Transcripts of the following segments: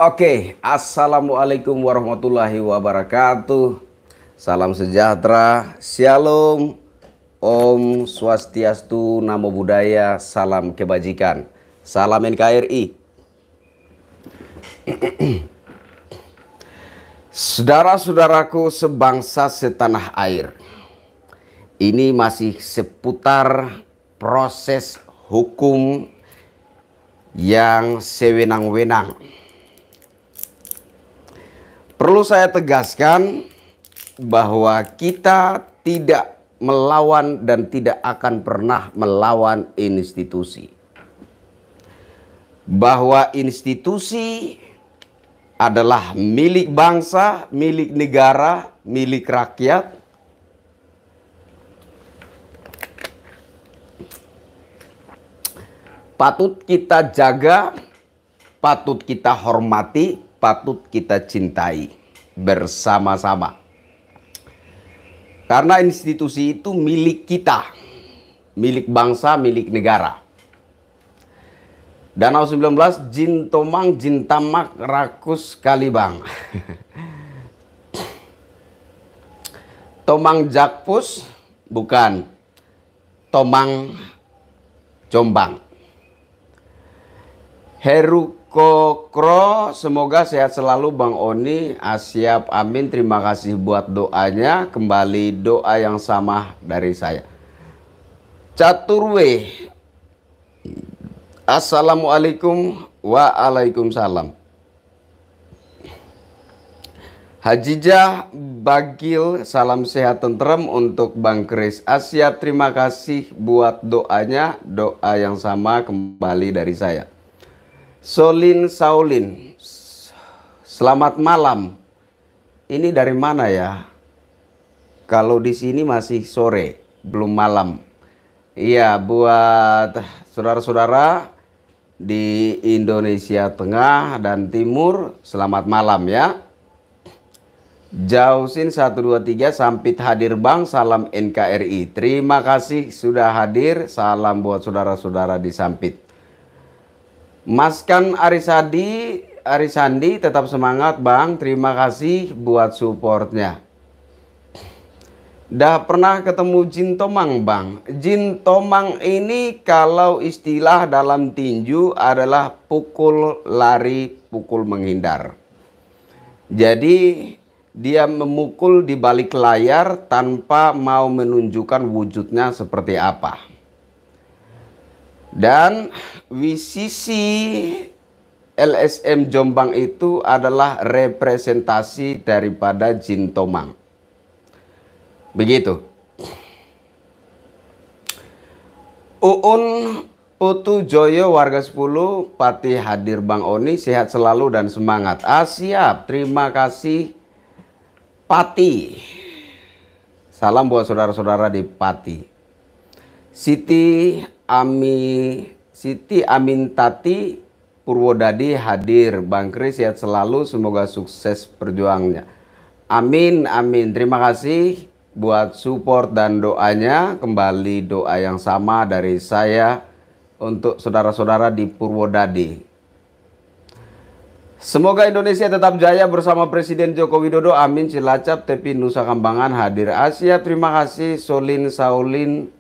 Oke, assalamualaikum warahmatullahi wabarakatuh. Salam sejahtera, shalom, om swastiastu, namo buddhaya, salam kebajikan, salam NKRI. Saudara-saudaraku sebangsa setanah air, ini masih seputar proses hukum yang sewenang-wenang. Perlu saya tegaskan bahwa kita tidak melawan dan tidak akan pernah melawan institusi. Bahwa institusi adalah milik bangsa, milik negara, milik rakyat. Patut kita jaga, patut kita hormati, patut kita cintai bersama-sama. Karena institusi itu milik kita, milik bangsa, milik negara. Danau 19, Jin Tomang, Jin Tamak, Rakus Kalibang. Tomang Jakpus, bukan. Tomang Jombang. Heru Kokro, semoga sehat selalu Bang Oni, Asyap, amin. Terima kasih buat doanya. Kembali doa yang sama dari saya. Caturwe, assalamualaikum, waalaikumsalam. Hajijah Bagil, salam sehat tentrem untuk Bang Kris. Asyap, terima kasih buat doanya. Doa yang sama kembali dari saya. Solin Saulin, selamat malam. Ini dari mana ya? Kalau di sini masih sore, belum malam. Iya, buat saudara-saudara di Indonesia Tengah dan Timur, selamat malam ya. Jausin 123, Sampit hadir Bang, salam NKRI. Terima kasih sudah hadir, salam buat saudara-saudara di Sampit. Maskan Arisandi tetap semangat Bang, terima kasih buat supportnya. Dah pernah ketemu Jin Tomang Bang? Jin Tomang ini kalau istilah dalam tinju adalah pukul lari, pukul menghindar. Jadi dia memukul di balik layar tanpa mau menunjukkan wujudnya seperti apa. Dan WCC LSM Jombang itu adalah representasi daripada Jin Tomang. Begitu. Uun Putu Joyo warga 10, Pati hadir Bang Oni, sehat selalu dan semangat. Siap, terima kasih Pati. Salam buat saudara-saudara di Pati. Siti Amintati Purwodadi hadir. Bang Kris sehat selalu, semoga sukses perjuangannya. Amin, amin. Terima kasih buat support dan doanya. Kembali doa yang sama dari saya untuk saudara-saudara di Purwodadi. Semoga Indonesia tetap jaya bersama Presiden Joko Widodo. Amin. Cilacap, Tepi, Nusa Kambangan hadir. Asia, terima kasih. Solin Saulin,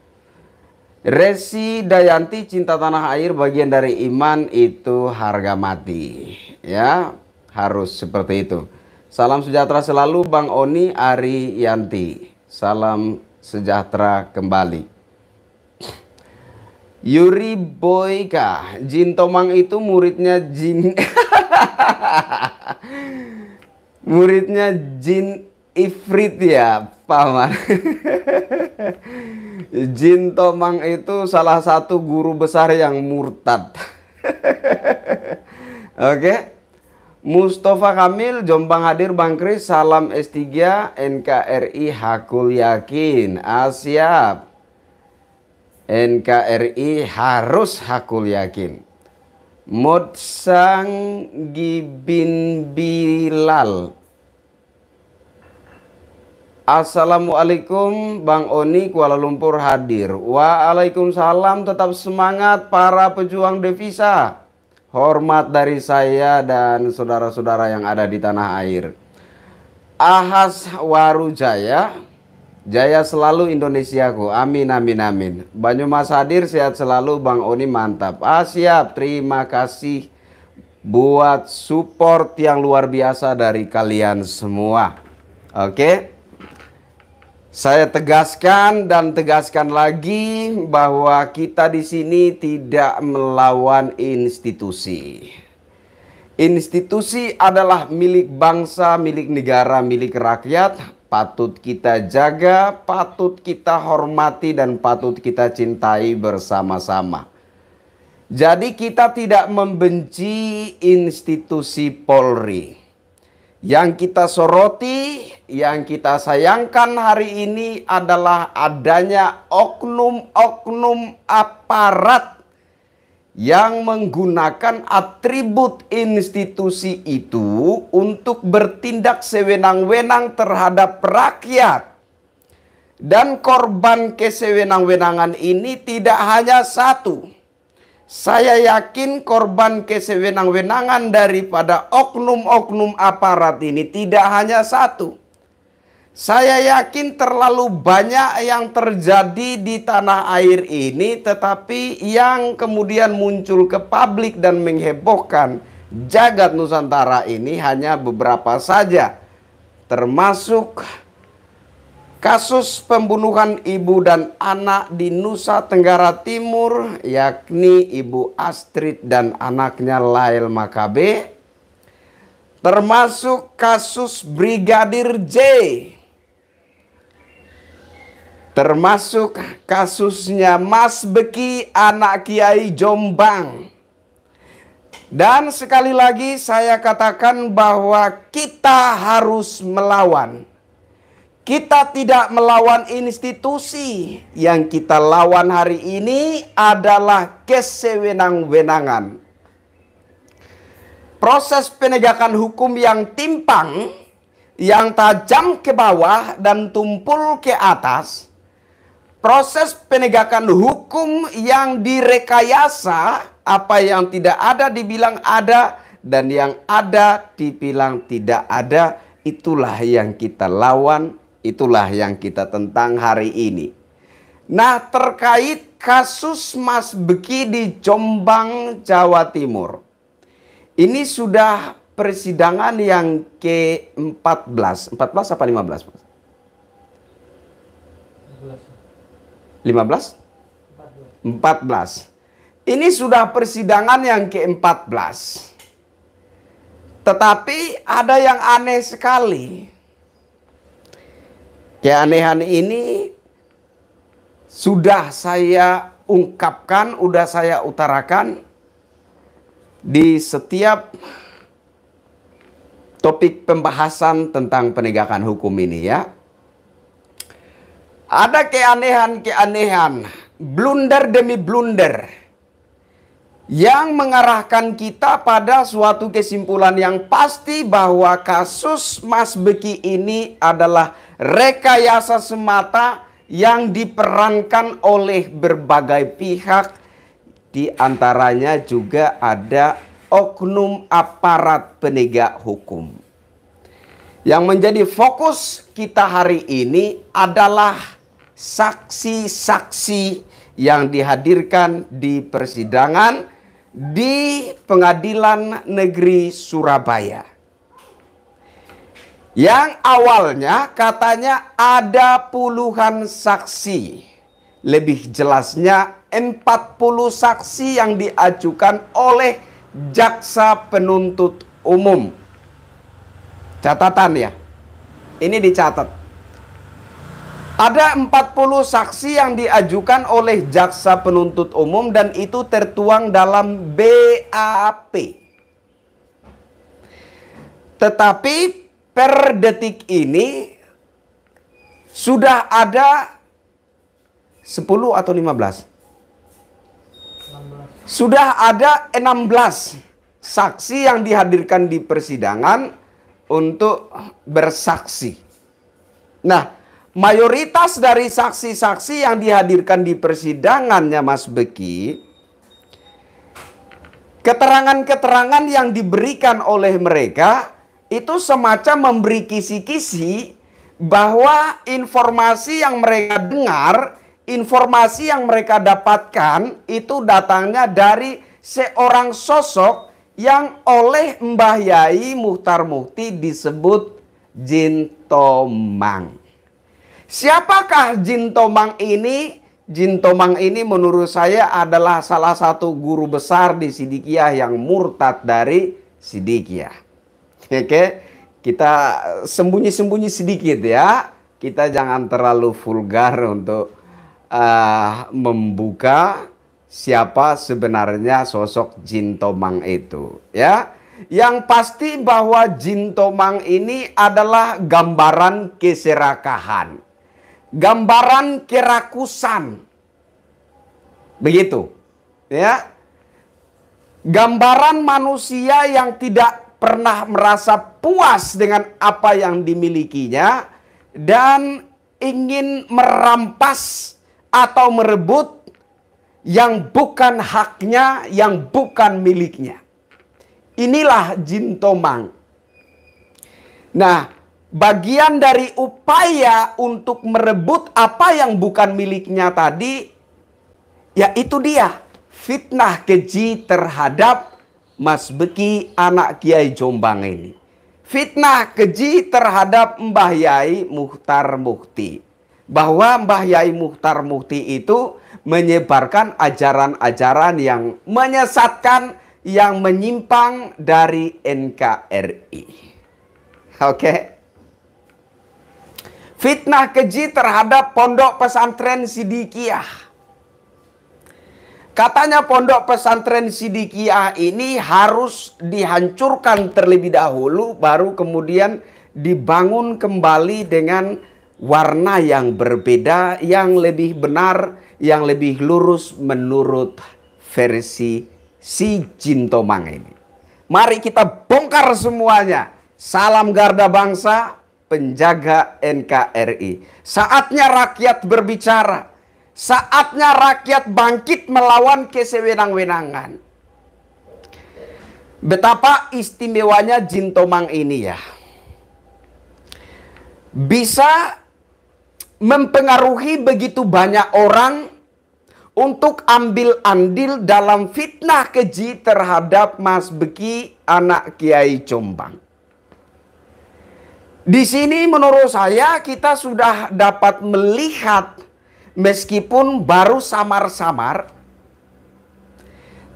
Resi Dayanti, cinta tanah air bagian dari iman, itu harga mati. Ya, harus seperti itu. Salam sejahtera selalu Bang Oni Ariyanti. Salam sejahtera kembali. Yuri Boyka, Jin Tomang itu muridnya Jin muridnya Jin Ifrit ya, Paman. Jin Tomang itu salah satu guru besar yang murtad. Oke. Mustafa Kamil, Jombang hadir Bang Kris, salam S3 NKRI hakul yakin. Siap. NKRI harus hakul yakin. Modsang Gibin Bilal, Assalamualaikum Bang Oni, Kuala Lumpur hadir. Waalaikumsalam, tetap semangat para pejuang devisa. hormat dari saya dan saudara-saudara yang ada di tanah air. Ahas Waru Jaya, jaya selalu Indonesiaku. Amin, amin, amin. Banyumas hadir, sehat selalu. Bang Oni mantap. Siap, terima kasih buat support yang luar biasa dari kalian semua. Oke. Saya tegaskan dan tegaskan lagi bahwa kita di sini tidak melawan institusi. Institusi adalah milik bangsa, milik negara, milik rakyat. Patut kita jaga, patut kita hormati, dan patut kita cintai bersama-sama. Jadi kita tidak membenci institusi Polri. Yang kita soroti, yang kita sayangkan hari ini adalah adanya oknum-oknum aparat yang menggunakan atribut institusi itu untuk bertindak sewenang-wenang terhadap rakyat. Dan korban kesewenang-wenangan ini tidak hanya satu. Saya yakin korban kesewenang-wenangan daripada oknum-oknum aparat ini tidak hanya satu. Saya yakin terlalu banyak yang terjadi di tanah air ini, tetapi yang kemudian muncul ke publik dan menghebohkan jagat Nusantara ini hanya beberapa saja. Termasuk kasus pembunuhan ibu dan anak di Nusa Tenggara Timur, yakni Ibu Astrid dan anaknya Lael Makabe. Termasuk kasus Brigadir J. Termasuk kasusnya Mas Beki, anak Kiai Jombang. Dan sekali lagi saya katakan bahwa kita harus melawan. Kita tidak melawan institusi. Yang kita lawan hari ini adalah kesewenang-wenangan. Proses penegakan hukum yang timpang, yang tajam ke bawah dan tumpul ke atas. Proses penegakan hukum yang direkayasa, apa yang tidak ada dibilang ada, dan yang ada dibilang tidak ada, itulah yang kita lawan, itulah yang kita tentang hari ini. Nah, terkait kasus Mas Beki di Jombang, Jawa Timur. Ini sudah persidangan yang ke-14. 14 apa 15? 15? 14. Ini sudah persidangan yang ke-14. Tetapi ada yang aneh sekali. Keanehan ini sudah saya ungkapkan, sudah saya utarakan di setiap topik pembahasan tentang penegakan hukum ini ya. Ada keanehan-keanehan, blunder demi blunder, yang mengarahkan kita pada suatu kesimpulan yang pasti bahwa kasus Mas Beki ini adalah rekayasa semata yang diperankan oleh berbagai pihak. Di antaranya juga ada oknum aparat penegak hukum. Yang menjadi fokus kita hari ini adalah saksi-saksi yang dihadirkan di persidangan di Pengadilan Negeri Surabaya. Yang awalnya katanya ada puluhan saksi. Lebih jelasnya 40 saksi yang diajukan oleh jaksa penuntut umum. Catatan ya. Ini dicatat. Ada 40 saksi yang diajukan oleh jaksa penuntut umum dan itu tertuang dalam BAP. Tetapi per detik ini sudah ada 10 atau 15? 16. Sudah ada 16 saksi yang dihadirkan di persidangan untuk bersaksi. Nah, mayoritas dari saksi-saksi yang dihadirkan di persidangannya Mas Beki Keterangan-keterangan yang diberikan oleh mereka itu semacam memberi kisi-kisi bahwa informasi yang mereka dengar, informasi yang mereka dapatkan itu datangnya dari seorang sosok yang oleh Mbah Yai Muchtar Mukti disebut Jin Tomang. Siapakah Jin Tomang ini? Jin Tomang ini menurut saya adalah salah satu guru besar di Sidikiyah yang murtad dari Sidikiyah. Oke, kita sembunyi-sembunyi sedikit ya. Kita jangan terlalu vulgar untuk membuka siapa sebenarnya sosok Jin Tomang itu. Ya, yang pasti bahwa Jin Tomang ini adalah gambaran keserakahan. Gambaran kerakusan. Begitu. Ya. Gambaran manusia yang tidak pernah merasa puas dengan apa yang dimilikinya dan ingin merampas atau merebut yang bukan haknya, yang bukan miliknya. Inilah Jin Tomang. Nah, bagian dari upaya untuk merebut apa yang bukan miliknya tadi, yaitu dia fitnah keji terhadap Mas Beki anak Kiai Jombang ini. Fitnah keji terhadap Mbah Yai Muchtar Mukti. Bahwa Mbah Yai Muchtar Mukti itu menyebarkan ajaran-ajaran yang menyesatkan, yang menyimpang dari NKRI. Oke. Fitnah keji terhadap pondok pesantren Sidikiyah. Katanya pondok pesantren Sidikiyah ini harus dihancurkan terlebih dahulu, baru kemudian dibangun kembali dengan warna yang berbeda, yang lebih benar, yang lebih lurus menurut versi si Jin Tomang ini. Mari kita bongkar semuanya. Salam Garda Bangsa, penjaga NKRI. Saatnya rakyat berbicara. Saatnya rakyat bangkit melawan kesewenang-wenangan. Betapa istimewanya Jin Tomang ini ya. Bisa mempengaruhi begitu banyak orang untuk ambil andil dalam fitnah keji terhadap Mas Beki anak Kiai Jombang. Di sini menurut saya kita sudah dapat melihat, meskipun baru samar-samar,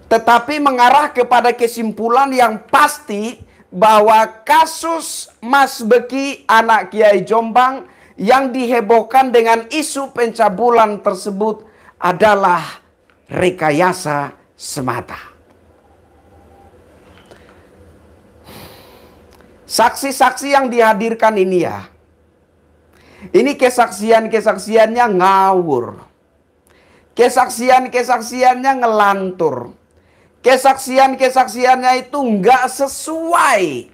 tetapi mengarah kepada kesimpulan yang pasti bahwa kasus Mas Beki anak Kiai Jombang yang dihebohkan dengan isu pencabulan tersebut adalah rekayasa semata. Saksi-saksi yang dihadirkan ini ya, ini kesaksian-kesaksiannya ngawur. Kesaksian-kesaksiannya ngelantur. Kesaksian-kesaksiannya itu nggak sesuai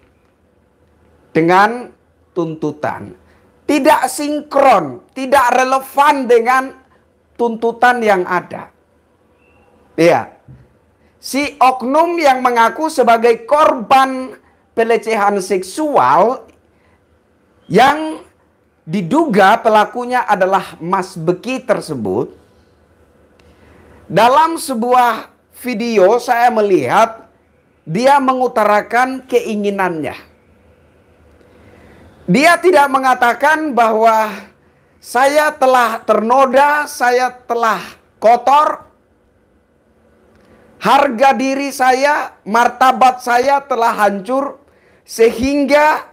dengan tuntutan. Tidak sinkron, tidak relevan dengan tuntutan yang ada. Ya, si oknum yang mengaku sebagai korban pelecehan seksual yang diduga pelakunya adalah Mas Beki tersebut. Dalam sebuah video saya melihat dia mengutarakan keinginannya. Dia tidak mengatakan bahwa saya telah ternoda, saya telah kotor, harga diri saya, martabat saya telah hancur, sehingga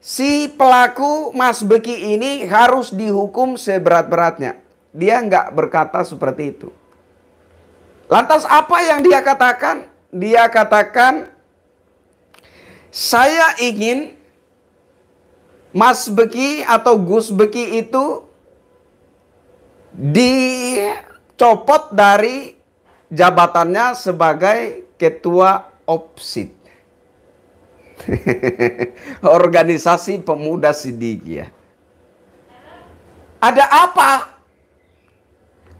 si pelaku Mas Beki ini harus dihukum seberat-beratnya. Dia nggak berkata seperti itu. Lantas apa yang dia katakan? Dia katakan, saya ingin Mas Beki atau Gus Beki itu dicopot dari jabatannya sebagai ketua OPSID. Organisasi Pemuda Sidikiyah. Ada apa?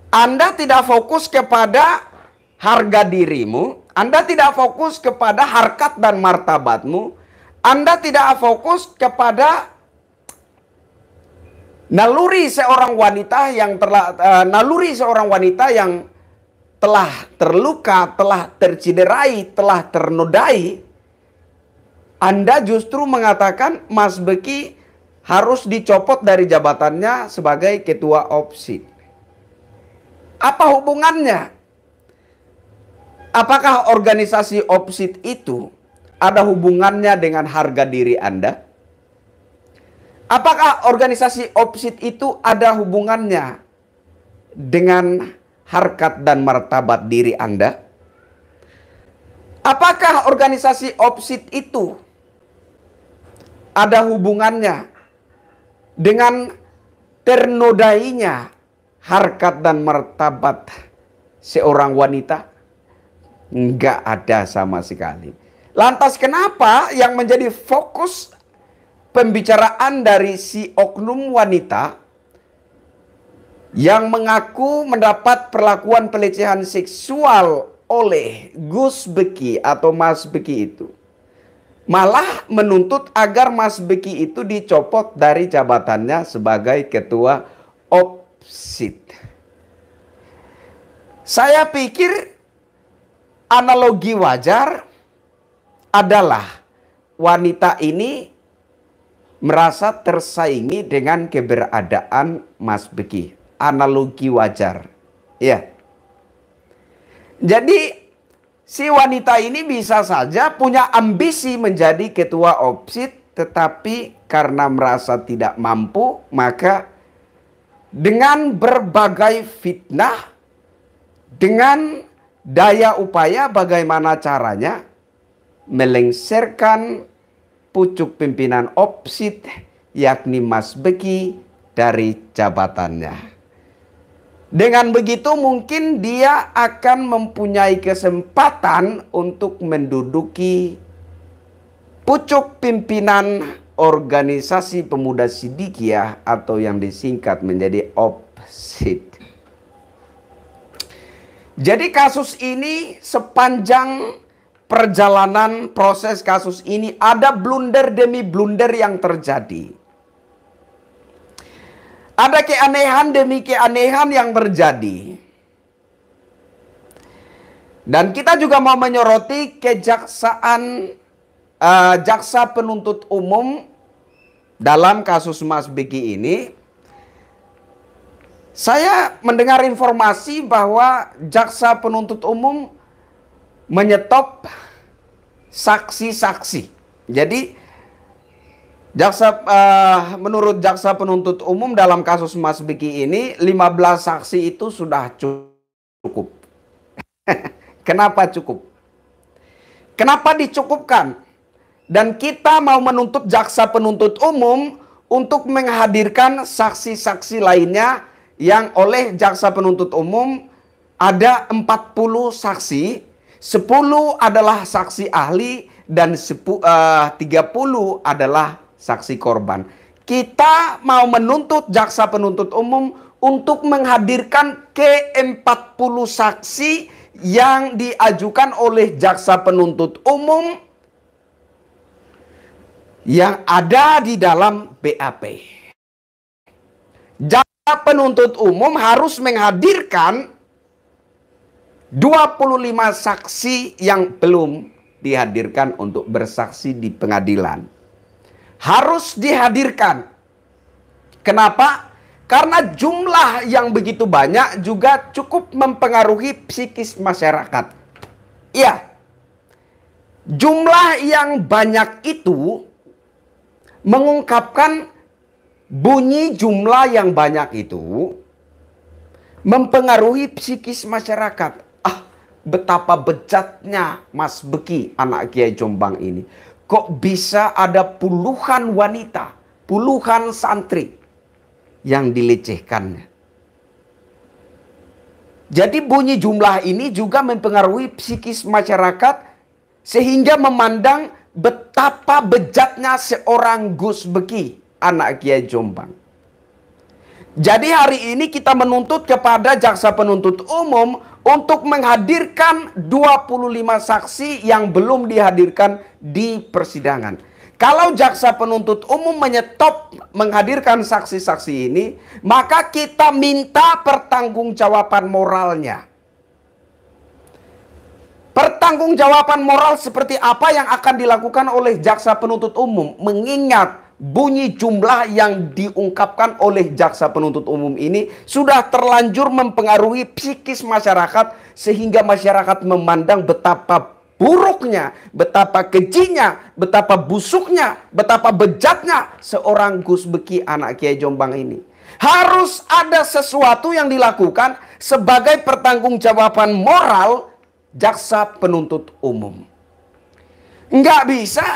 Anda tidak fokus kepada harga dirimu, Anda tidak fokus kepada harkat dan martabatmu. Anda tidak fokus kepada naluri seorang wanita yang telah terluka, telah terciderai, telah ternodai. Anda justru mengatakan Mas Beki harus dicopot dari jabatannya sebagai ketua OPSID. Apa hubungannya? Apakah organisasi OPSID itu ada hubungannya dengan harga diri Anda? Apakah organisasi OPSID itu ada hubungannya dengan harkat dan martabat diri Anda? Apakah organisasi OPSID itu ada hubungannya dengan ternodainya harkat dan martabat seorang wanita? Enggak ada sama sekali. Lantas kenapa yang menjadi fokus pembicaraan dari si oknum wanita yang mengaku mendapat perlakuan pelecehan seksual oleh Gus Beki atau Mas Beki itu malah menuntut agar Mas Beki itu dicopot dari jabatannya sebagai ketua OPSID? Saya pikir analogi wajar adalah wanita ini merasa tersaingi dengan keberadaan Mas Beki. Analogi wajar. Ya. Jadi si wanita ini bisa saja punya ambisi menjadi ketua OPSID, tetapi karena merasa tidak mampu, maka dengan berbagai fitnah, dengan daya upaya bagaimana caranya melengsarkan pucuk pimpinan OPSID yakni Mas Beki dari jabatannya. Dengan begitu mungkin dia akan mempunyai kesempatan untuk menduduki pucuk pimpinan organisasi pemuda Sidikiyah atau yang disingkat menjadi OPSID. Jadi kasus ini sepanjang perjalanan proses kasus ini ada blunder demi blunder yang terjadi. Ada keanehan demi keanehan yang terjadi. Dan kita juga mau menyoroti jaksa penuntut umum dalam kasus Mas Beki ini. Saya mendengar informasi bahwa jaksa penuntut umum menyetop saksi-saksi. Jadi menurut jaksa penuntut umum dalam kasus Mas Beki ini 15 saksi itu sudah cukup. Kenapa cukup? Kenapa dicukupkan? Dan kita mau menuntut jaksa penuntut umum untuk menghadirkan saksi-saksi lainnya yang oleh jaksa penuntut umum ada 40 saksi, 10 adalah saksi ahli dan 30 adalah saksi korban. Kita mau menuntut jaksa penuntut umum untuk menghadirkan ke-40 saksi yang diajukan oleh jaksa penuntut umum yang ada di dalam BAP. Jaksa penuntut umum harus menghadirkan 25 saksi yang belum dihadirkan untuk bersaksi di pengadilan. Harus dihadirkan. Kenapa? Karena jumlah yang begitu banyak juga cukup mempengaruhi psikis masyarakat. Iya. Jumlah yang banyak itu mengungkapkan bunyi jumlah yang banyak itu mempengaruhi psikis masyarakat. Betapa bejatnya Mas Beki, anak Kiai Jombang ini. Kok bisa ada puluhan wanita, puluhan santri yang dilecehkannya. Jadi bunyi jumlah ini juga mempengaruhi psikis masyarakat sehingga memandang betapa bejatnya seorang Gus Beki, anak Kiai Jombang. Jadi hari ini kita menuntut kepada jaksa penuntut umum untuk menghadirkan 25 saksi yang belum dihadirkan di persidangan. Kalau jaksa penuntut umum menyetop menghadirkan saksi-saksi ini, maka kita minta pertanggungjawaban moralnya. Pertanggungjawaban moral seperti apa yang akan dilakukan oleh jaksa penuntut umum, mengingat bunyi jumlah yang diungkapkan oleh jaksa penuntut umum ini sudah terlanjur mempengaruhi psikis masyarakat, sehingga masyarakat memandang betapa buruknya, betapa kejinya, betapa busuknya, betapa bejatnya seorang Gus Beki anak Kiai Jombang ini. Harus ada sesuatu yang dilakukan sebagai pertanggungjawaban moral jaksa penuntut umum. Nggak bisa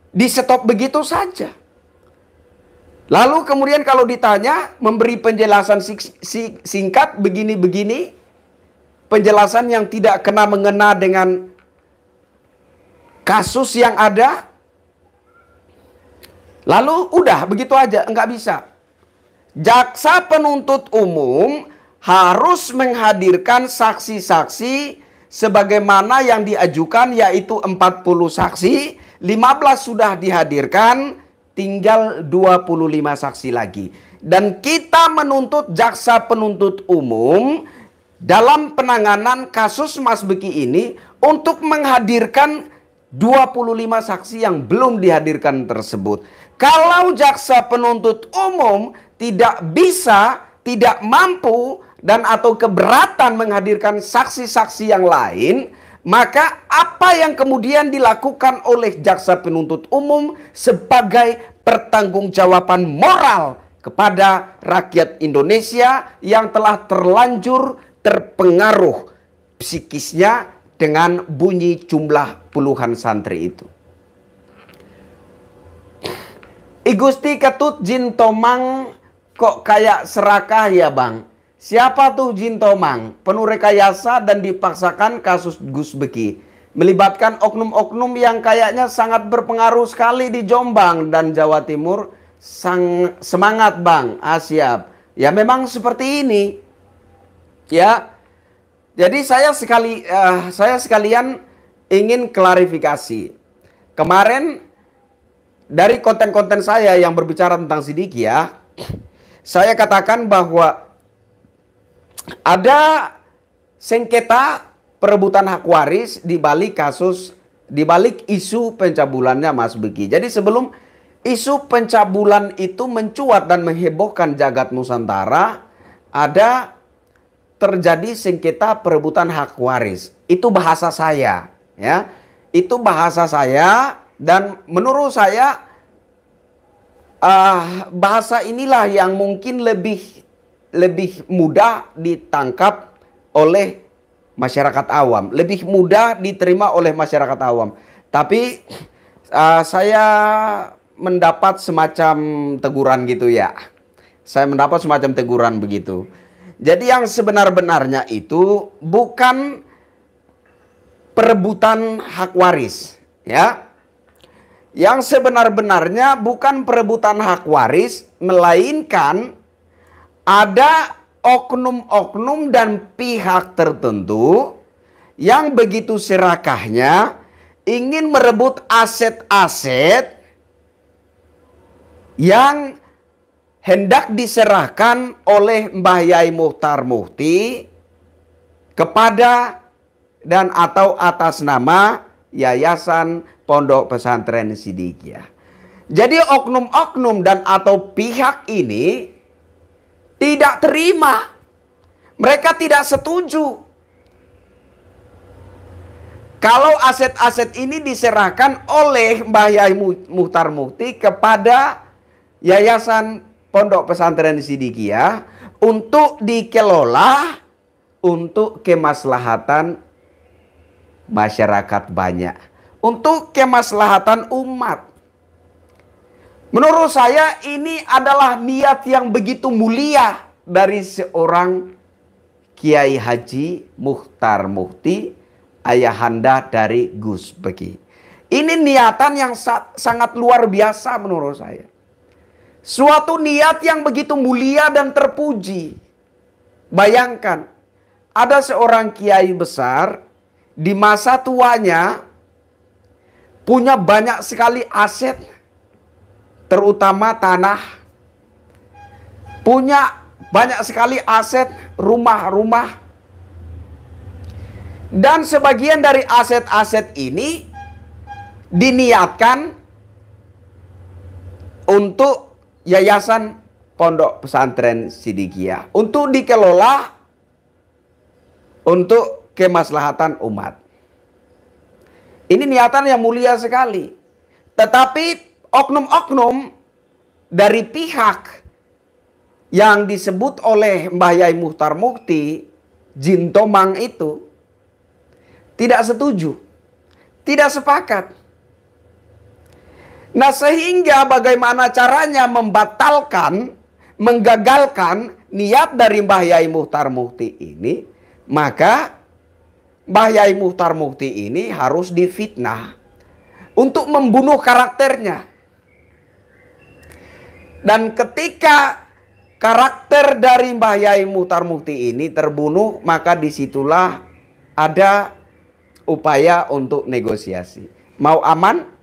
di stop begitu saja. Lalu kemudian kalau ditanya memberi penjelasan singkat begini-begini, penjelasan yang tidak kena mengena dengan kasus yang ada, lalu udah begitu aja, nggak bisa. Jaksa penuntut umum harus menghadirkan saksi-saksi sebagaimana yang diajukan, yaitu 40 saksi, 15 sudah dihadirkan, tinggal 25 saksi lagi. Dan kita menuntut jaksa penuntut umum dalam penanganan kasus Mas Beki ini untuk menghadirkan 25 saksi yang belum dihadirkan tersebut. Kalau jaksa penuntut umum tidak bisa, tidak mampu, dan atau keberatan menghadirkan saksi-saksi yang lain, maka apa yang kemudian dilakukan oleh jaksa penuntut umum sebagai pertanggungjawaban moral kepada rakyat Indonesia yang telah terlanjur terpengaruh psikisnya dengan bunyi jumlah puluhan santri itu. I Gusti Ketut Jin Tomang kok kayak serakah ya bang? Siapa tuh Jin Tomang? Penuh rekayasa dan dipaksakan kasus Gus Beki. Melibatkan oknum-oknum yang kayaknya sangat berpengaruh sekali di Jombang dan Jawa Timur. Semangat bang, siap. Ya memang seperti ini. Ya, jadi saya sekalian ingin klarifikasi. Kemarin dari konten-konten saya yang berbicara tentang sidik ya, saya katakan bahwa ada sengketa perebutan hak waris di balik kasus, di balik isu pencabulannya Mas Beki. Jadi sebelum isu pencabulan itu mencuat dan menghebohkan jagat Nusantara, ada terjadi sengketa perebutan hak waris. Itu bahasa saya, ya. Itu bahasa saya, dan menurut saya bahasa inilah yang mungkin lebih mudah ditangkap oleh masyarakat awam, lebih mudah diterima oleh masyarakat awam. Tapi saya mendapat semacam teguran gitu ya. Saya mendapat semacam teguran begitu. Jadi yang sebenar-benarnya itu bukan perebutan hak waris, ya. Yang sebenar-benarnya bukan perebutan hak waris, melainkan ada oknum-oknum dan pihak tertentu yang begitu serakahnya ingin merebut aset-aset yang hendak diserahkan oleh Mbah Yai Muchtar Mukti kepada dan atau atas nama Yayasan Pondok Pesantren Sidikiyah. Jadi oknum-oknum dan atau pihak ini tidak terima. Mereka tidak setuju kalau aset-aset ini diserahkan oleh Mbah Yai Muchtar Mukti kepada Yayasan Pondok Pesantren Sidikiyah untuk dikelola untuk kemaslahatan masyarakat banyak, untuk kemaslahatan umat. Menurut saya ini adalah niat yang begitu mulia dari seorang Kiai Haji Muchtar Mukti, ayahanda dari Gus Beki. Ini niatan yang sangat luar biasa menurut saya. Suatu niat yang begitu mulia dan terpuji. Bayangkan, ada seorang kiai besar di masa tuanya punya banyak sekali aset, terutama tanah, punya banyak sekali aset rumah-rumah, dan sebagian dari aset-aset ini diniatkan untuk yayasan Pondok Pesantren Sidikiyah untuk dikelola untuk kemaslahatan umat. Ini niatan yang mulia sekali. Tetapi oknum-oknum dari pihak yang disebut oleh Mbah Yai Muchtar Mukti, Jin Tomang itu, tidak setuju, tidak sepakat. Nah, sehingga bagaimana caranya membatalkan, menggagalkan niat dari Mbah Yai Muchtar Mukti ini, maka Mbah Yai Muchtar Mukti ini harus difitnah untuk membunuh karakternya. Dan ketika karakter dari Mbah Yai Muchtar Mukti ini terbunuh, maka disitulah ada upaya untuk negosiasi. Mau aman?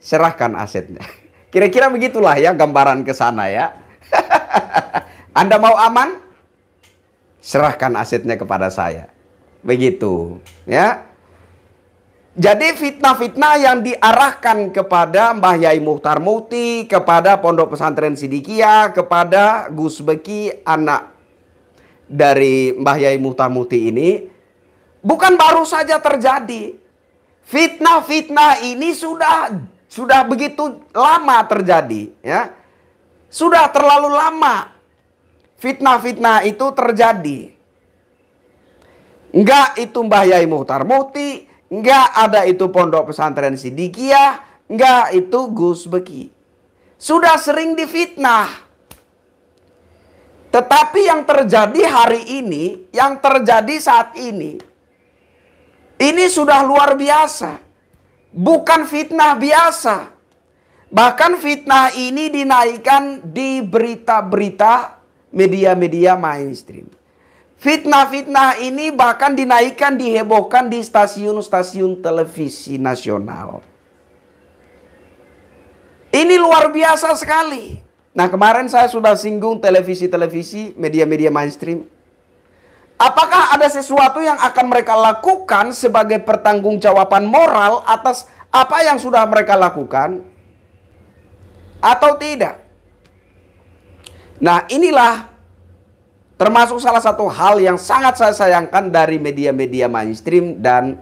Serahkan asetnya. Kira-kira begitulah ya gambaran ke sana ya. Anda mau aman? Serahkan asetnya kepada saya. Begitu ya. Jadi fitnah-fitnah yang diarahkan kepada Mbah Yai Muchtar Mukti, kepada Pondok Pesantren Sidikiyah, kepada Gus Beki, anak dari Mbah Yai Muchtar Mukti ini, bukan baru saja terjadi. Fitnah-fitnah ini sudah begitu lama terjadi, ya. Sudah terlalu lama fitnah-fitnah itu terjadi. Enggak itu Mbah Yai Muchtar Mukti, enggak ada itu Pondok Pesantren Sidikiyah, enggak itu Gus Beki. Sudah sering difitnah. Tetapi yang terjadi hari ini, yang terjadi saat ini sudah luar biasa. Bukan fitnah biasa. Bahkan fitnah ini dinaikkan di berita-berita media-media mainstream. Fitnah-fitnah ini bahkan dinaikkan, dihebohkan di stasiun-stasiun televisi nasional. Ini luar biasa sekali. Nah, kemarin saya sudah singgung televisi-televisi, media-media mainstream. Apakah ada sesuatu yang akan mereka lakukan sebagai pertanggungjawaban moral atas apa yang sudah mereka lakukan? Atau tidak? Nah, inilah termasuk salah satu hal yang sangat saya sayangkan dari media-media mainstream dan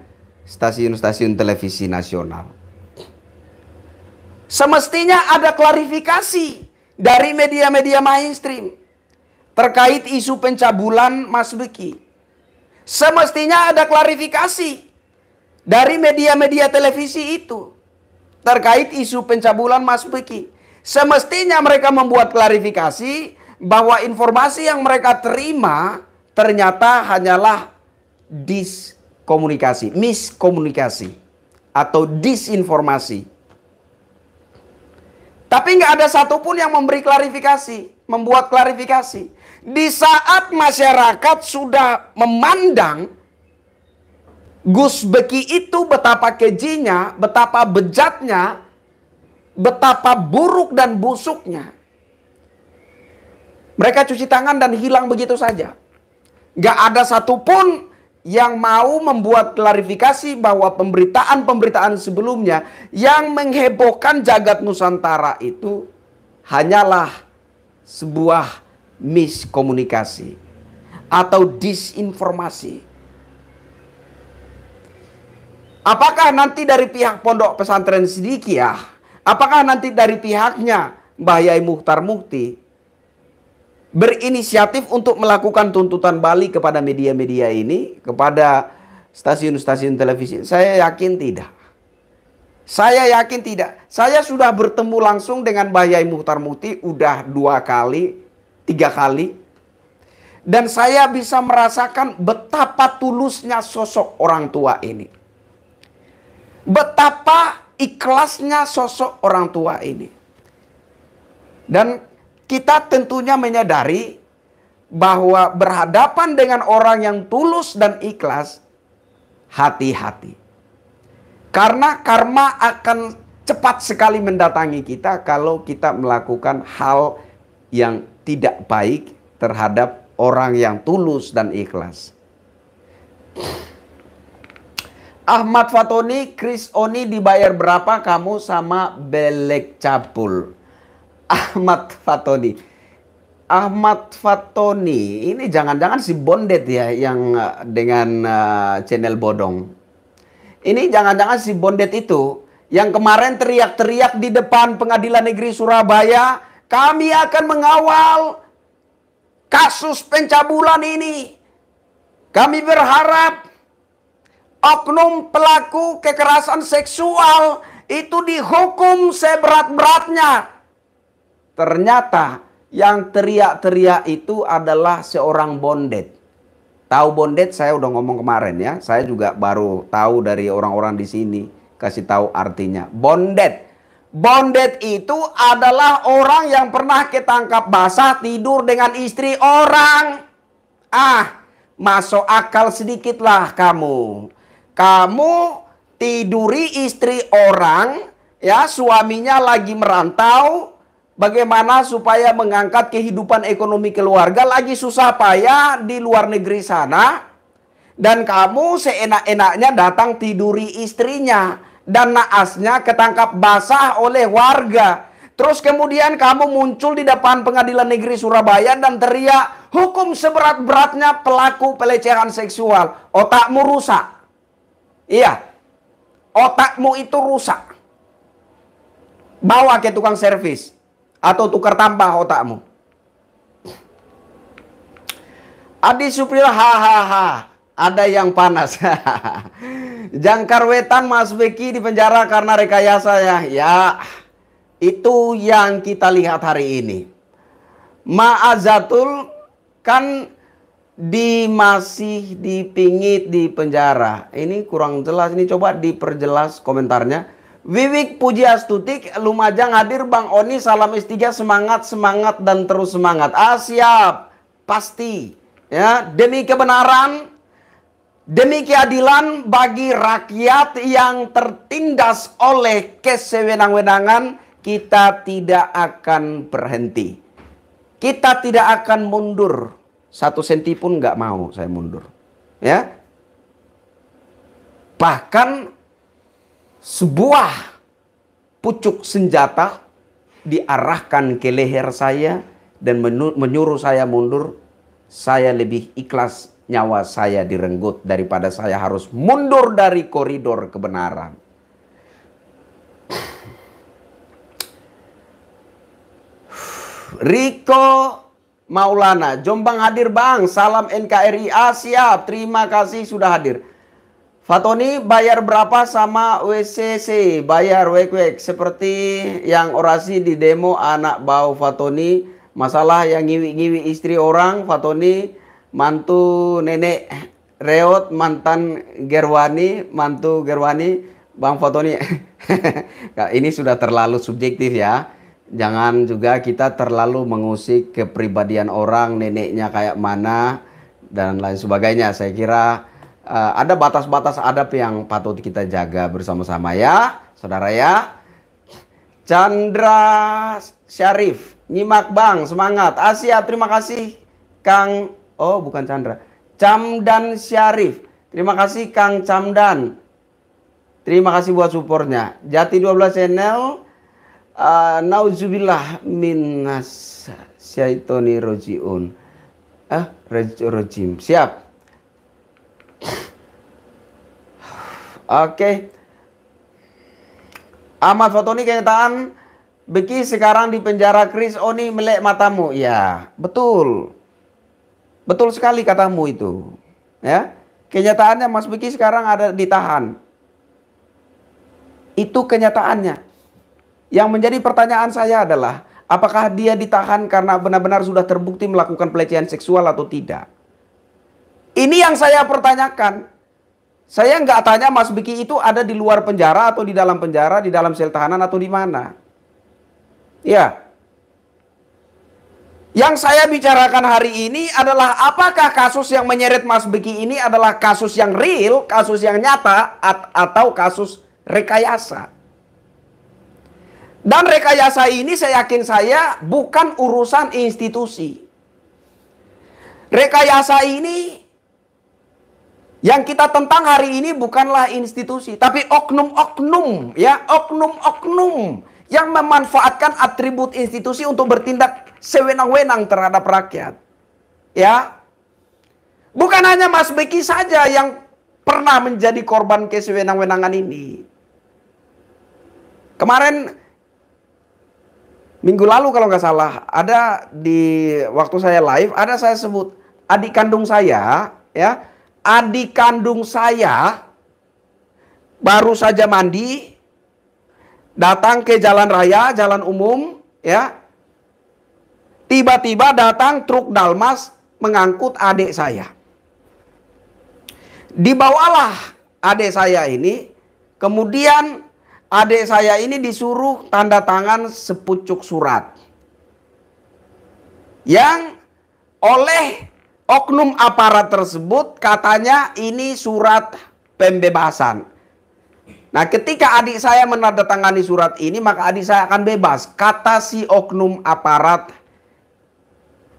stasiun-stasiun televisi nasional. Semestinya ada klarifikasi dari media-media mainstream terkait isu pencabulan Mas Beki. Semestinya ada klarifikasi dari media-media televisi itu terkait isu pencabulan Mas Beki. Semestinya mereka membuat klarifikasi bahwa informasi yang mereka terima ternyata hanyalah diskomunikasi, miskomunikasi, atau disinformasi. Tapi nggak ada satupun yang memberi klarifikasi, membuat klarifikasi. Di saat masyarakat sudah memandang Gus Beki itu betapa kejinya, betapa bejatnya, betapa buruk dan busuknya, mereka cuci tangan dan hilang begitu saja. Gak ada satupun yang mau membuat klarifikasi bahwa pemberitaan-pemberitaan sebelumnya yang menghebohkan jagat Nusantara itu hanyalah sebuah miskomunikasi atau disinformasi. Apakah nanti dari pihak Pondok Pesantren Sidikiyah, apakah nanti dari pihaknya Mbah Yai Muchtar Mukti berinisiatif untuk melakukan tuntutan balik kepada media-media ini, kepada stasiun-stasiun televisi? Saya yakin tidak. Saya yakin tidak. Saya sudah bertemu langsung dengan Mbah Yai Muchtar Mukti udah 2 kali, 3 kali. Dan saya bisa merasakan betapa tulusnya sosok orang tua ini. Betapa ikhlasnya sosok orang tua ini. Dan kita tentunya menyadari bahwa berhadapan dengan orang yang tulus dan ikhlas, hati-hati. Karena karma akan cepat sekali mendatangi kita kalau kita melakukan hal yang tidak baik terhadap orang yang tulus dan ikhlas. Ahmad Fatoni, Chris Oni dibayar berapa kamu sama Belek Capul? Ahmad Fatoni. Ahmad Fatoni, ini jangan-jangan si Bondet ya yang dengan channel bodong. Ini jangan-jangan si Bondet itu yang kemarin teriak-teriak di depan Pengadilan Negeri Surabaya, kami akan mengawal kasus pencabulan ini. Kami berharap oknum pelaku kekerasan seksual itu dihukum seberat-beratnya. Ternyata yang teriak-teriak itu adalah seorang Bondet. Tahu Bondet, saya udah ngomong kemarin ya. Saya juga baru tahu dari orang-orang di sini. Kasih tahu artinya. Bondet. Bondet itu adalah orang yang pernah ketangkap basah tidur dengan istri orang. Masuk akal sedikitlah kamu. Kamu tiduri istri orang, ya suaminya lagi merantau. Bagaimana supaya mengangkat kehidupan ekonomi keluarga lagi susah payah di luar negeri sana. Dan kamu seenak-enaknya datang tiduri istrinya. Dan naasnya ketangkap basah oleh warga. Terus kemudian kamu muncul di depan Pengadilan Negeri Surabaya dan teriak, hukum seberat-beratnya pelaku pelecehan seksual. Otakmu rusak. Iya, otakmu itu rusak. Bawa ke tukang servis. Atau tukar tambah otakmu. Adi Supriyo, hahaha. Ada yang panas. Jangkar Wetan, Mas Beki di penjara karena rekayasa ya. Ya, itu yang kita lihat hari ini. Ma'azatul kan masih dipingit di penjara. Ini kurang jelas. Ini coba diperjelas komentarnya. Wiwik Pujiastutik, Lumajang hadir Bang Oni, salam S3, semangat, semangat dan terus semangat. Siap, pasti. Ya, demi kebenaran, demi keadilan bagi rakyat yang tertindas oleh kesewenang-wenangan, kita tidak akan berhenti. Kita tidak akan mundur. 1 senti pun nggak mau saya mundur. Ya, bahkan sebuah pucuk senjata diarahkan ke leher saya dan menyuruh saya mundur. Saya lebih ikhlas nyawa saya direnggut daripada saya harus mundur dari koridor kebenaran. Riko Maulana, Jombang hadir Bang, salam NKRI, siap, terima kasih sudah hadir. Fatoni bayar berapa sama WCC? Bayar wek-wek. Seperti yang orasi di demo anak bau Fatoni. Masalah yang ngiwi-ngiwi istri orang. Fatoni mantu nenek reot mantan Gerwani. Mantu Gerwani. Bang Fatoni. Ini sudah terlalu subjektif ya. Jangan juga kita terlalu mengusik kepribadian orang. Neneknya kayak mana. Dan lain sebagainya. Saya kira ada batas-batas adab yang patut kita jaga bersama-sama ya, saudara ya. Chandra Syarif, nyimak Bang, semangat. Siap, terima kasih Kang. Oh, bukan Chandra. Camdan Syarif. Terima kasih Kang Camdan. Terima kasih buat supportnya. Jati 12 channel. Nauzubillah minas syaitoni rojiun. Rojim. Siap. Oke. Ahmad Fatoni, kenyataan Beki sekarang di penjara, Chris Oni melek matamu. Ya, betul. Betul sekali katamu itu. Ya. Kenyataannya Mas Beki sekarang ada ditahan. Itu kenyataannya. Yang menjadi pertanyaan saya adalah, apakah dia ditahan karena benar-benar sudah terbukti melakukan pelecehan seksual atau tidak? Ini yang saya pertanyakan. Saya nggak tanya Mas Beki itu ada di luar penjara atau di dalam penjara, di dalam sel tahanan atau di mana. Ya. Yang saya bicarakan hari ini adalah apakah kasus yang menyeret Mas Beki ini adalah kasus yang real, kasus yang nyata, atau kasus rekayasa. Dan rekayasa ini saya yakin bukan urusan institusi. Rekayasa ini yang kita tentang hari ini bukanlah institusi, tapi oknum-oknum, ya, oknum-oknum yang memanfaatkan atribut institusi untuk bertindak sewenang-wenang terhadap rakyat. Ya. Bukan hanya Mas Beki saja yang pernah menjadi korban kesewenang-wenangan ini. Kemarin minggu lalu kalau nggak salah, ada di waktu saya live, ada saya sebut adik kandung saya, ya. Adik kandung saya baru saja mandi, datang ke jalan raya, jalan umum, ya. Tiba-tiba datang truk Dalmas mengangkut adik saya. Dibawalah adik saya ini, kemudian adik saya ini disuruh tanda tangan sepucuk surat. Yang oleh oknum aparat tersebut katanya ini surat pembebasan. Nah, ketika adik saya menandatangani surat ini, maka adik saya akan bebas. Kata si oknum aparat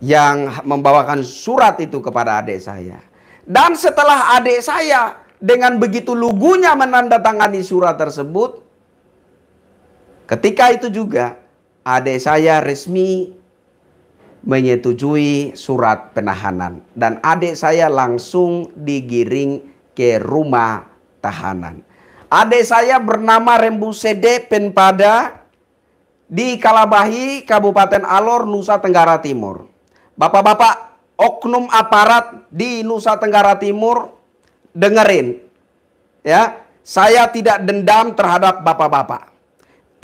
yang membawakan surat itu kepada adik saya. Dan setelah adik saya dengan begitu lugunya menandatangani surat tersebut, ketika itu juga adik saya resmi menyetujui surat penahanan. Dan adik saya langsung digiring ke rumah tahanan. Adik saya bernama Rembu Sede Penpada di Kalabahi, Kabupaten Alor, Nusa Tenggara Timur. Bapak-bapak oknum aparat di Nusa Tenggara Timur, dengerin. Ya, saya tidak dendam terhadap bapak-bapak.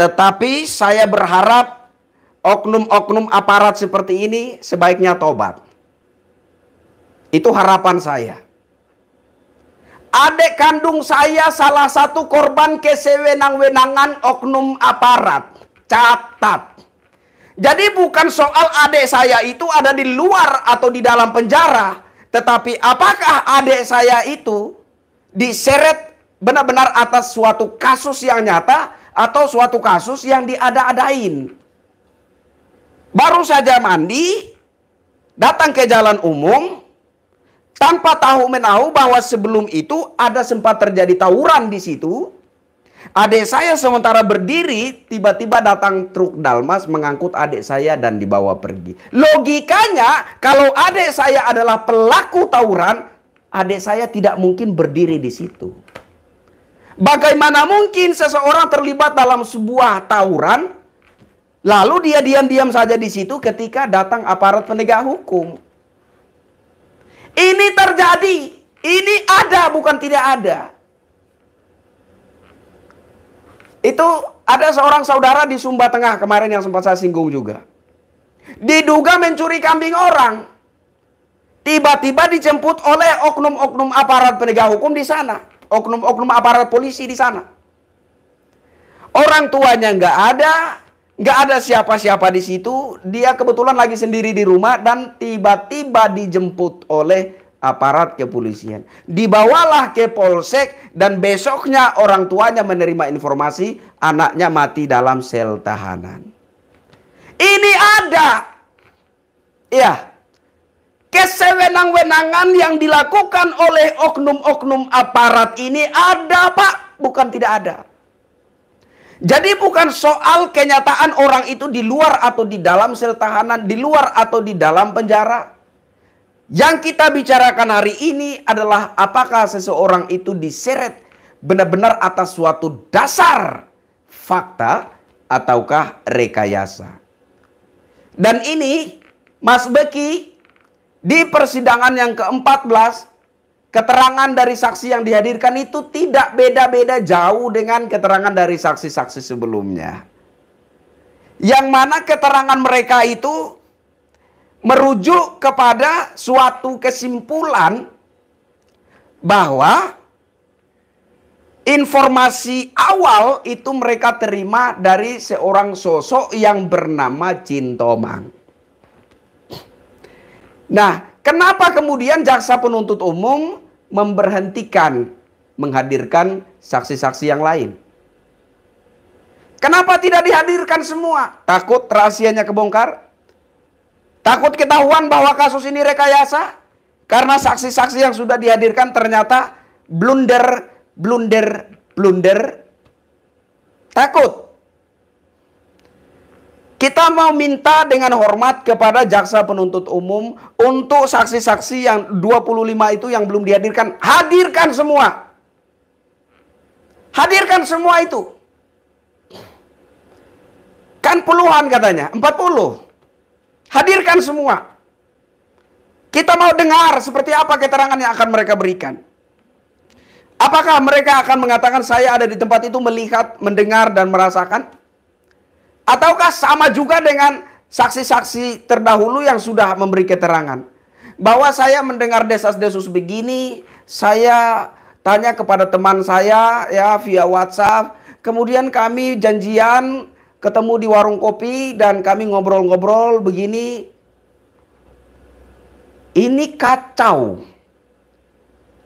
Tetapi saya berharap oknum-oknum aparat seperti ini sebaiknya tobat. Itu harapan saya. Adik kandung saya salah satu korban kesewenang-wenangan oknum aparat. Catat. Jadi bukan soal adik saya itu ada di luar atau di dalam penjara. Tetapi apakah adik saya itu diseret benar-benar atas suatu kasus yang nyata atau suatu kasus yang diada-adain. Baru saja mandi, datang ke jalan umum, tanpa tahu menahu bahwa sebelum itu ada sempat terjadi tawuran di situ. Adik saya sementara berdiri, tiba-tiba datang truk Dalmas mengangkut adik saya dan dibawa pergi. Logikanya, kalau adik saya adalah pelaku tawuran, adik saya tidak mungkin berdiri di situ. Bagaimana mungkin seseorang terlibat dalam sebuah tawuran, lalu dia diam-diam saja di situ ketika datang aparat penegak hukum? Ini terjadi, ini ada, bukan tidak ada. Itu ada seorang saudara di Sumba Tengah kemarin yang sempat saya singgung juga. Diduga mencuri kambing orang. Tiba-tiba dijemput oleh oknum-oknum aparat penegak hukum di sana. Oknum-oknum aparat polisi di sana. Orang tuanya nggak ada siapa-siapa di situ. Dia kebetulan lagi sendiri di rumah dan tiba-tiba dijemput oleh aparat kepolisian. Dibawalah ke polsek dan besoknya orang tuanya menerima informasi anaknya mati dalam sel tahanan. Ini ada. Ya. Kesewenang-wenangan yang dilakukan oleh oknum-oknum aparat ini ada, Pak, bukan tidak ada. Jadi bukan soal kenyataan orang itu di luar atau di dalam sel tahanan, di luar atau di dalam penjara. Yang kita bicarakan hari ini adalah apakah seseorang itu diseret benar-benar atas suatu dasar fakta ataukah rekayasa. Dan ini Mas Beki di persidangan yang ke-14, keterangan dari saksi yang dihadirkan itu tidak beda-beda jauh dengan keterangan dari saksi-saksi sebelumnya. Yang mana keterangan mereka itu merujuk kepada suatu kesimpulan bahwa informasi awal itu mereka terima dari seorang sosok yang bernama Cintomang. Nah, kenapa kemudian jaksa penuntut umum memberhentikan menghadirkan saksi-saksi yang lain? Kenapa tidak dihadirkan semua? Takut rahasianya kebongkar? Takut ketahuan bahwa kasus ini rekayasa? Karena saksi-saksi yang sudah dihadirkan ternyata blunder. Takut. Kita mau minta dengan hormat kepada jaksa penuntut umum untuk saksi-saksi yang 25 itu yang belum dihadirkan. Hadirkan semua. Hadirkan semua itu. Kan puluhan katanya, 40. Hadirkan semua. Kita mau dengar seperti apa keterangan yang akan mereka berikan. Apakah mereka akan mengatakan saya ada di tempat itu melihat, mendengar, dan merasakan? Ataukah sama juga dengan saksi-saksi terdahulu yang sudah memberi keterangan? Bahwa saya mendengar desas-desus begini, saya tanya kepada teman saya ya via WhatsApp. Kemudian kami janjian ketemu di warung kopi dan kami ngobrol-ngobrol begini. Ini kacau.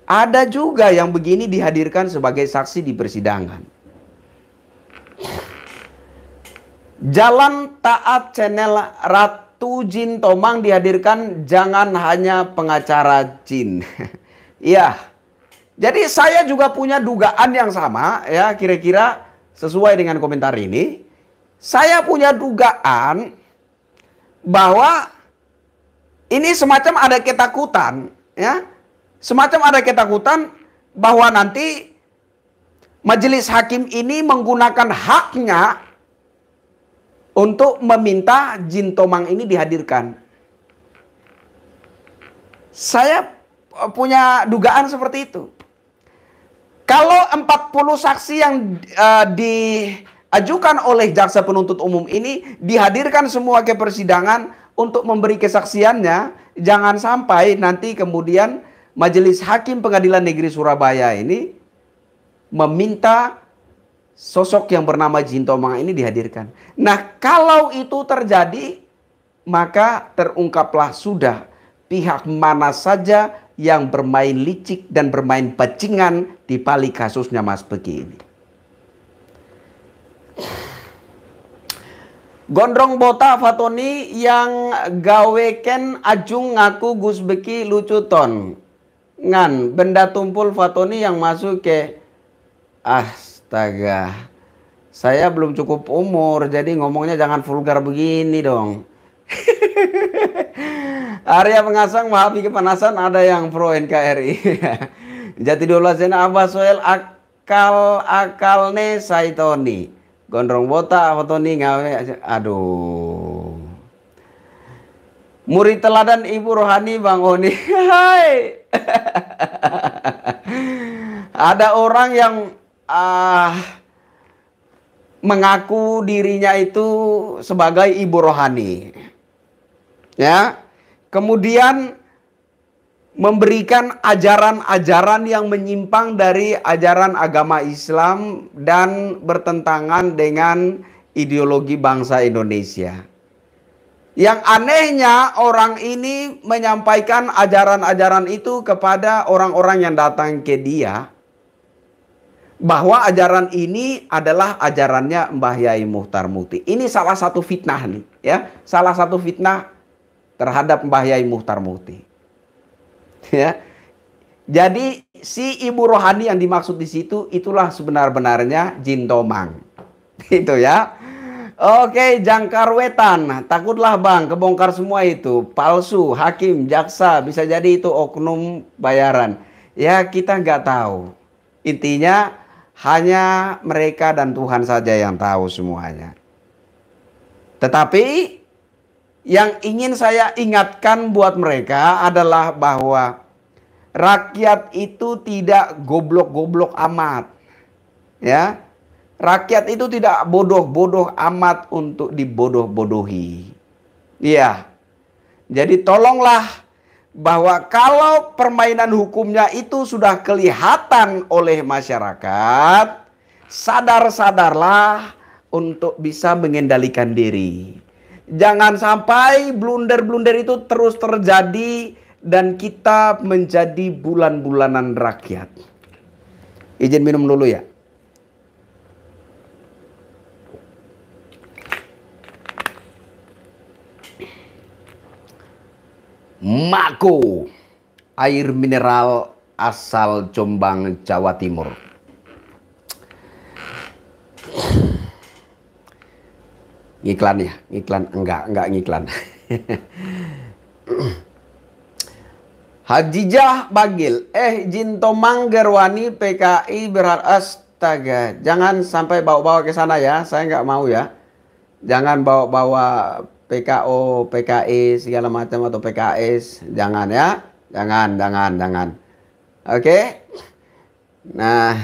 Ada juga yang begini dihadirkan sebagai saksi di persidangan. Jalan Taat channel Ratu Jin Tomang dihadirkan jangan hanya pengacara Jin. Iya. Jadi saya juga punya dugaan yang sama ya, kira-kira sesuai dengan komentar ini. Saya punya dugaan bahwa ini semacam ada ketakutan ya. Semacam ada ketakutan bahwa nanti majelis hakim ini menggunakan haknya untuk meminta Jin Tomang ini dihadirkan. Saya punya dugaan seperti itu. Kalau 40 saksi yang diajukan oleh jaksa penuntut umum ini dihadirkan semua ke persidangan untuk memberi kesaksiannya, jangan sampai nanti kemudian Majelis Hakim Pengadilan Negeri Surabaya ini meminta sosok yang bernama Jin Tomang ini dihadirkan. Nah, kalau itu terjadi, maka terungkaplah sudah pihak mana saja yang bermain licik dan bermain bajingan di balik kasusnya Mas Beki ini. Gondrong Bota Fatoni yang gaweken ajung ngaku Gus Beki lucu ton. Ngan benda tumpul Fatoni yang masuk ke astaga. Saya belum cukup umur jadi ngomongnya jangan vulgar begini dong. Arya Pengasang Wahabi Kepanasan ada yang pro NKRI. Jati dola sena Abah Soel akal ne Saitoni. Gondrong Bota Fatoni ngawe aduh. Murid teladan Ibu Rohani Bang Oni. Hai. Ada orang yang mengaku dirinya itu sebagai ibu rohani. Ya. Kemudian memberikan ajaran-ajaran yang menyimpang dari ajaran agama Islam dan bertentangan dengan ideologi bangsa Indonesia. Yang anehnya orang ini menyampaikan ajaran-ajaran itu kepada orang-orang yang datang ke dia. Bahwa ajaran ini adalah ajarannya Mbah Yai Muchtar Muti. Ini salah satu fitnah nih ya. Salah satu fitnah terhadap Mbah Yai Muchtar Muti. Ya. Jadi si ibu rohani yang dimaksud di situ itulah sebenar-benarnya Jin Tomang. Itu ya. Oke, jangkar wetan. Takutlah bang, kebongkar semua itu. Palsu, hakim, jaksa. Bisa jadi itu oknum bayaran. Ya kita nggak tahu. Intinya hanya mereka dan Tuhan saja yang tahu semuanya. Tetapi yang ingin saya ingatkan buat mereka adalah bahwa rakyat itu tidak goblok-goblok amat. Ya. Rakyat itu tidak bodoh-bodoh amat untuk dibodoh-bodohi. Iya. Jadi tolonglah bahwa kalau permainan hukumnya itu sudah kelihatan oleh masyarakat, sadar-sadarlah untuk bisa mengendalikan diri. Jangan sampai blunder-blunder itu terus terjadi dan kita menjadi bulan-bulanan rakyat. Izin minum dulu ya. Mako, air mineral asal Jombang, Jawa Timur. Ngiklan ya, ngiklan enggak ngiklan. Hajijah Bagil, Jinto Manggerwani PKI astaga, jangan sampai bawa-bawa ke sana ya, saya nggak mau ya. Jangan bawa-bawa PKO, PKI segala macam atau PKS, jangan ya, jangan. Oke. Nah,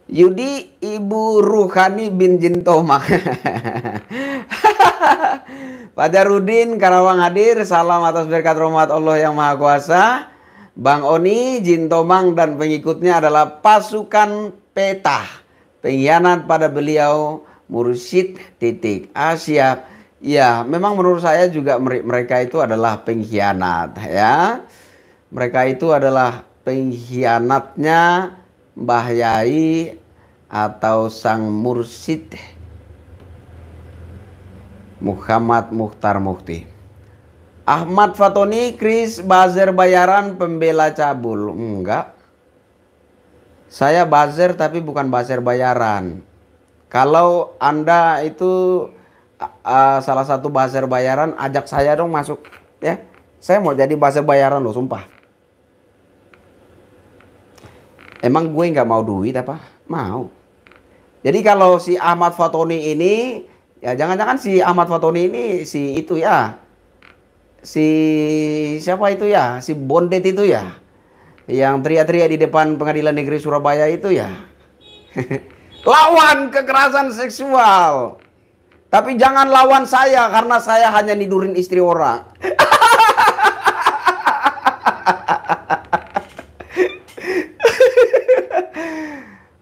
Yudi Ibu Ruhani bin Jintomang. Fajarudin Karawang hadir, salam atas berkat rahmat Allah yang Maha Kuasa. Bang Oni, Jintomang dan pengikutnya adalah pasukan peta, pengkhianat pada beliau, mursyid titik. Siap. Ya, memang menurut saya juga mereka itu adalah pengkhianat ya. Mereka itu adalah pengkhianatnya Mbah Yai atau sang mursyid Muhammad Mukhtar Mukti. Ahmad Fatoni, Kris buzzer bayaran pembela cabul. Enggak. Saya buzzer tapi bukan buzzer bayaran. Kalau Anda itu salah satu buzzer bayaran, ajak saya dong masuk ya. Saya mau jadi buzzer bayaran loh, sumpah. Emang gue nggak mau duit apa? Mau. Jadi kalau si Ahmad Fatoni ini, ya jangan-jangan si Ahmad Fatoni ini si itu ya. Si siapa itu ya? Si Bondet itu ya. Yang teriak-teriak di depan Pengadilan Negeri Surabaya itu ya. Lawan kekerasan seksual. Tapi jangan lawan saya karena saya hanya nidurin istri orang.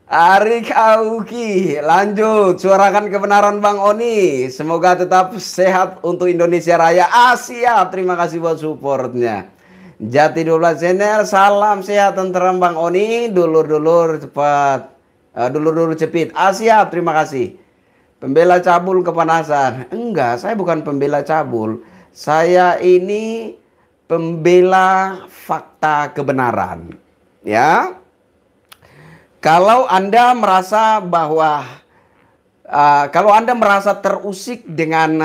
Arik Auki, lanjut suarakan kebenaran Bang Oni. Semoga tetap sehat untuk Indonesia Raya. Siap, terima kasih buat supportnya. Jati 12 channel, salam sehat tenteram Bang Oni. Dulur-dulur cepat, dulur-dulur cepit. Siap, terima kasih. Pembela cabul kepanasan. Enggak, saya bukan pembela cabul. Saya ini pembela fakta kebenaran. Ya. Kalau Anda merasa bahwa kalau Anda merasa terusik dengan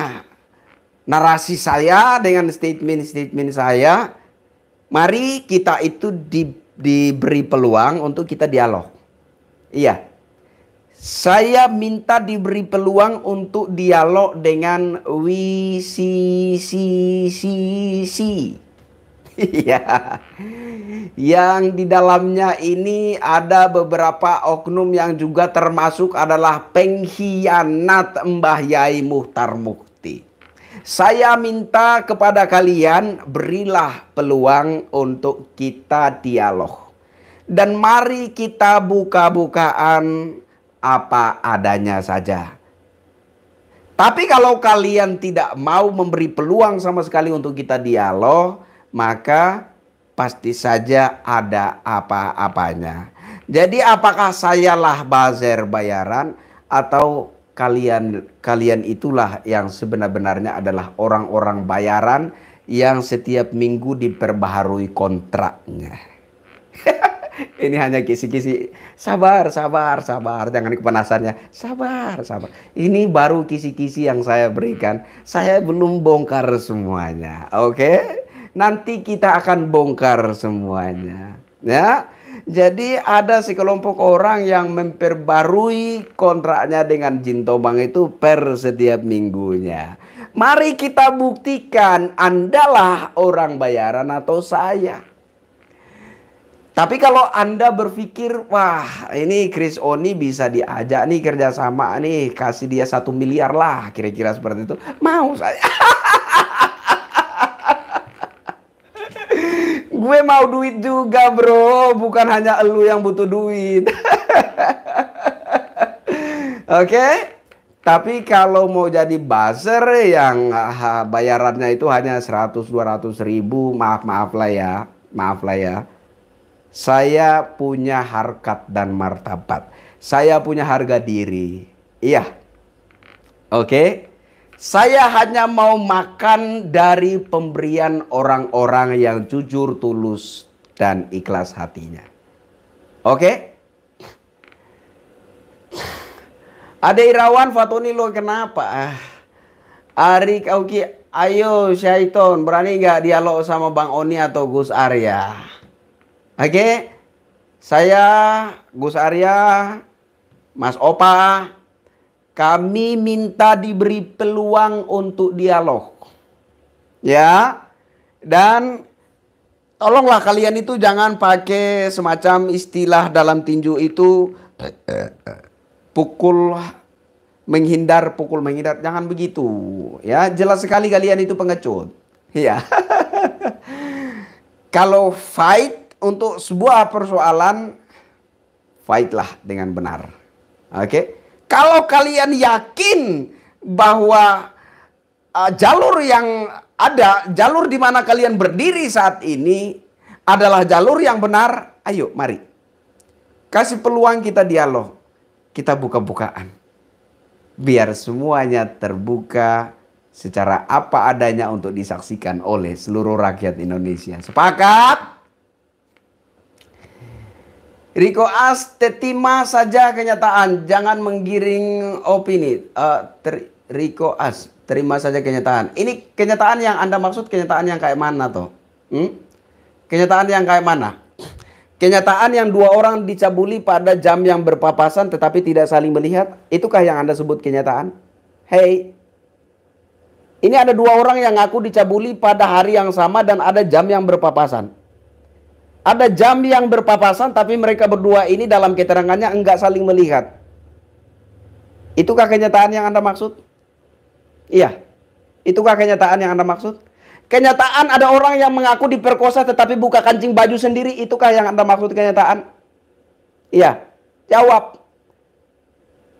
narasi saya, dengan statement-statement saya, mari kita itu diberi peluang untuk kita dialog. Iya. Saya minta diberi peluang untuk dialog dengan WCCC. Iya. Yang di dalamnya ini ada beberapa oknum yang juga termasuk adalah pengkhianat Mbah Yai Mukhtar Mukti. Saya minta kepada kalian, berilah peluang untuk kita dialog. Dan mari kita buka-bukaan apa adanya saja. Tapi kalau kalian tidak mau memberi peluang sama sekali untuk kita dialog, maka pasti saja ada apa-apanya. Jadi apakah sayalah buzzer bayaran atau kalian itulah yang sebenarnya adalah orang-orang bayaran yang setiap minggu diperbaharui kontraknya. Ini hanya kisi-kisi. Sabar. Jangan kepanasannya. Sabar. Ini baru kisi-kisi yang saya berikan. Saya belum bongkar semuanya. Oke? Nanti kita akan bongkar semuanya. Ya? Jadi ada sekelompok orang yang memperbarui kontraknya dengan Jintomang itu per setiap minggunya. Mari kita buktikan Andalah orang bayaran atau saya. Tapi kalau Anda berpikir, wah ini Chris Oni bisa diajak nih kerjasama nih, kasih dia 1 miliar lah, kira-kira seperti itu. Mau saya. Gue mau duit juga bro, bukan hanya elu yang butuh duit. Oke? Tapi kalau mau jadi buzzer yang bayarannya itu hanya 100-200 ribu, maaf lah ya, maaf lah ya. Saya punya harkat dan martabat. Saya punya harga diri. Iya, oke. Saya hanya mau makan dari pemberian orang-orang yang jujur, tulus, dan ikhlas hatinya. Oke? Ada Irawan Fatoni lo kenapa? Ari Kauki, ayo Syaiton, berani nggak dialog sama Bang Oni atau Gus Arya? Oke? Saya, Gus Arya, Mas Opa, kami minta diberi peluang untuk dialog. Ya. Dan tolonglah kalian itu jangan pakai semacam istilah dalam tinju itu pukul menghindar, jangan begitu. Ya, jelas sekali kalian itu pengecut. Ya. Kalau fight untuk sebuah persoalan, fightlah dengan benar. Oke. Kalau kalian yakin bahwa jalur yang ada, jalur di mana kalian berdiri saat ini adalah jalur yang benar, ayo mari. Kasih peluang kita dialog. Kita buka-bukaan. Biar semuanya terbuka secara apa adanya untuk disaksikan oleh seluruh rakyat Indonesia. Sepakat? Riko As, terima saja kenyataan, jangan menggiring opini. Riko As, terima saja kenyataan. Ini kenyataan yang Anda maksud kenyataan yang kayak mana toh? Kenyataan yang kayak mana? Kenyataan yang dua orang dicabuli pada jam yang berpapasan tetapi tidak saling melihat. Itukah yang Anda sebut kenyataan? Hei, ini ada dua orang yang ngaku dicabuli pada hari yang sama dan ada jam yang berpapasan. Ada jam yang berpapasan tapi mereka berdua ini dalam keterangannya enggak saling melihat. Itukah kenyataan yang Anda maksud? Iya. Itukah kenyataan yang Anda maksud? Kenyataan ada orang yang mengaku diperkosa tetapi buka kancing baju sendiri. Itukah yang Anda maksud kenyataan? Iya. Jawab.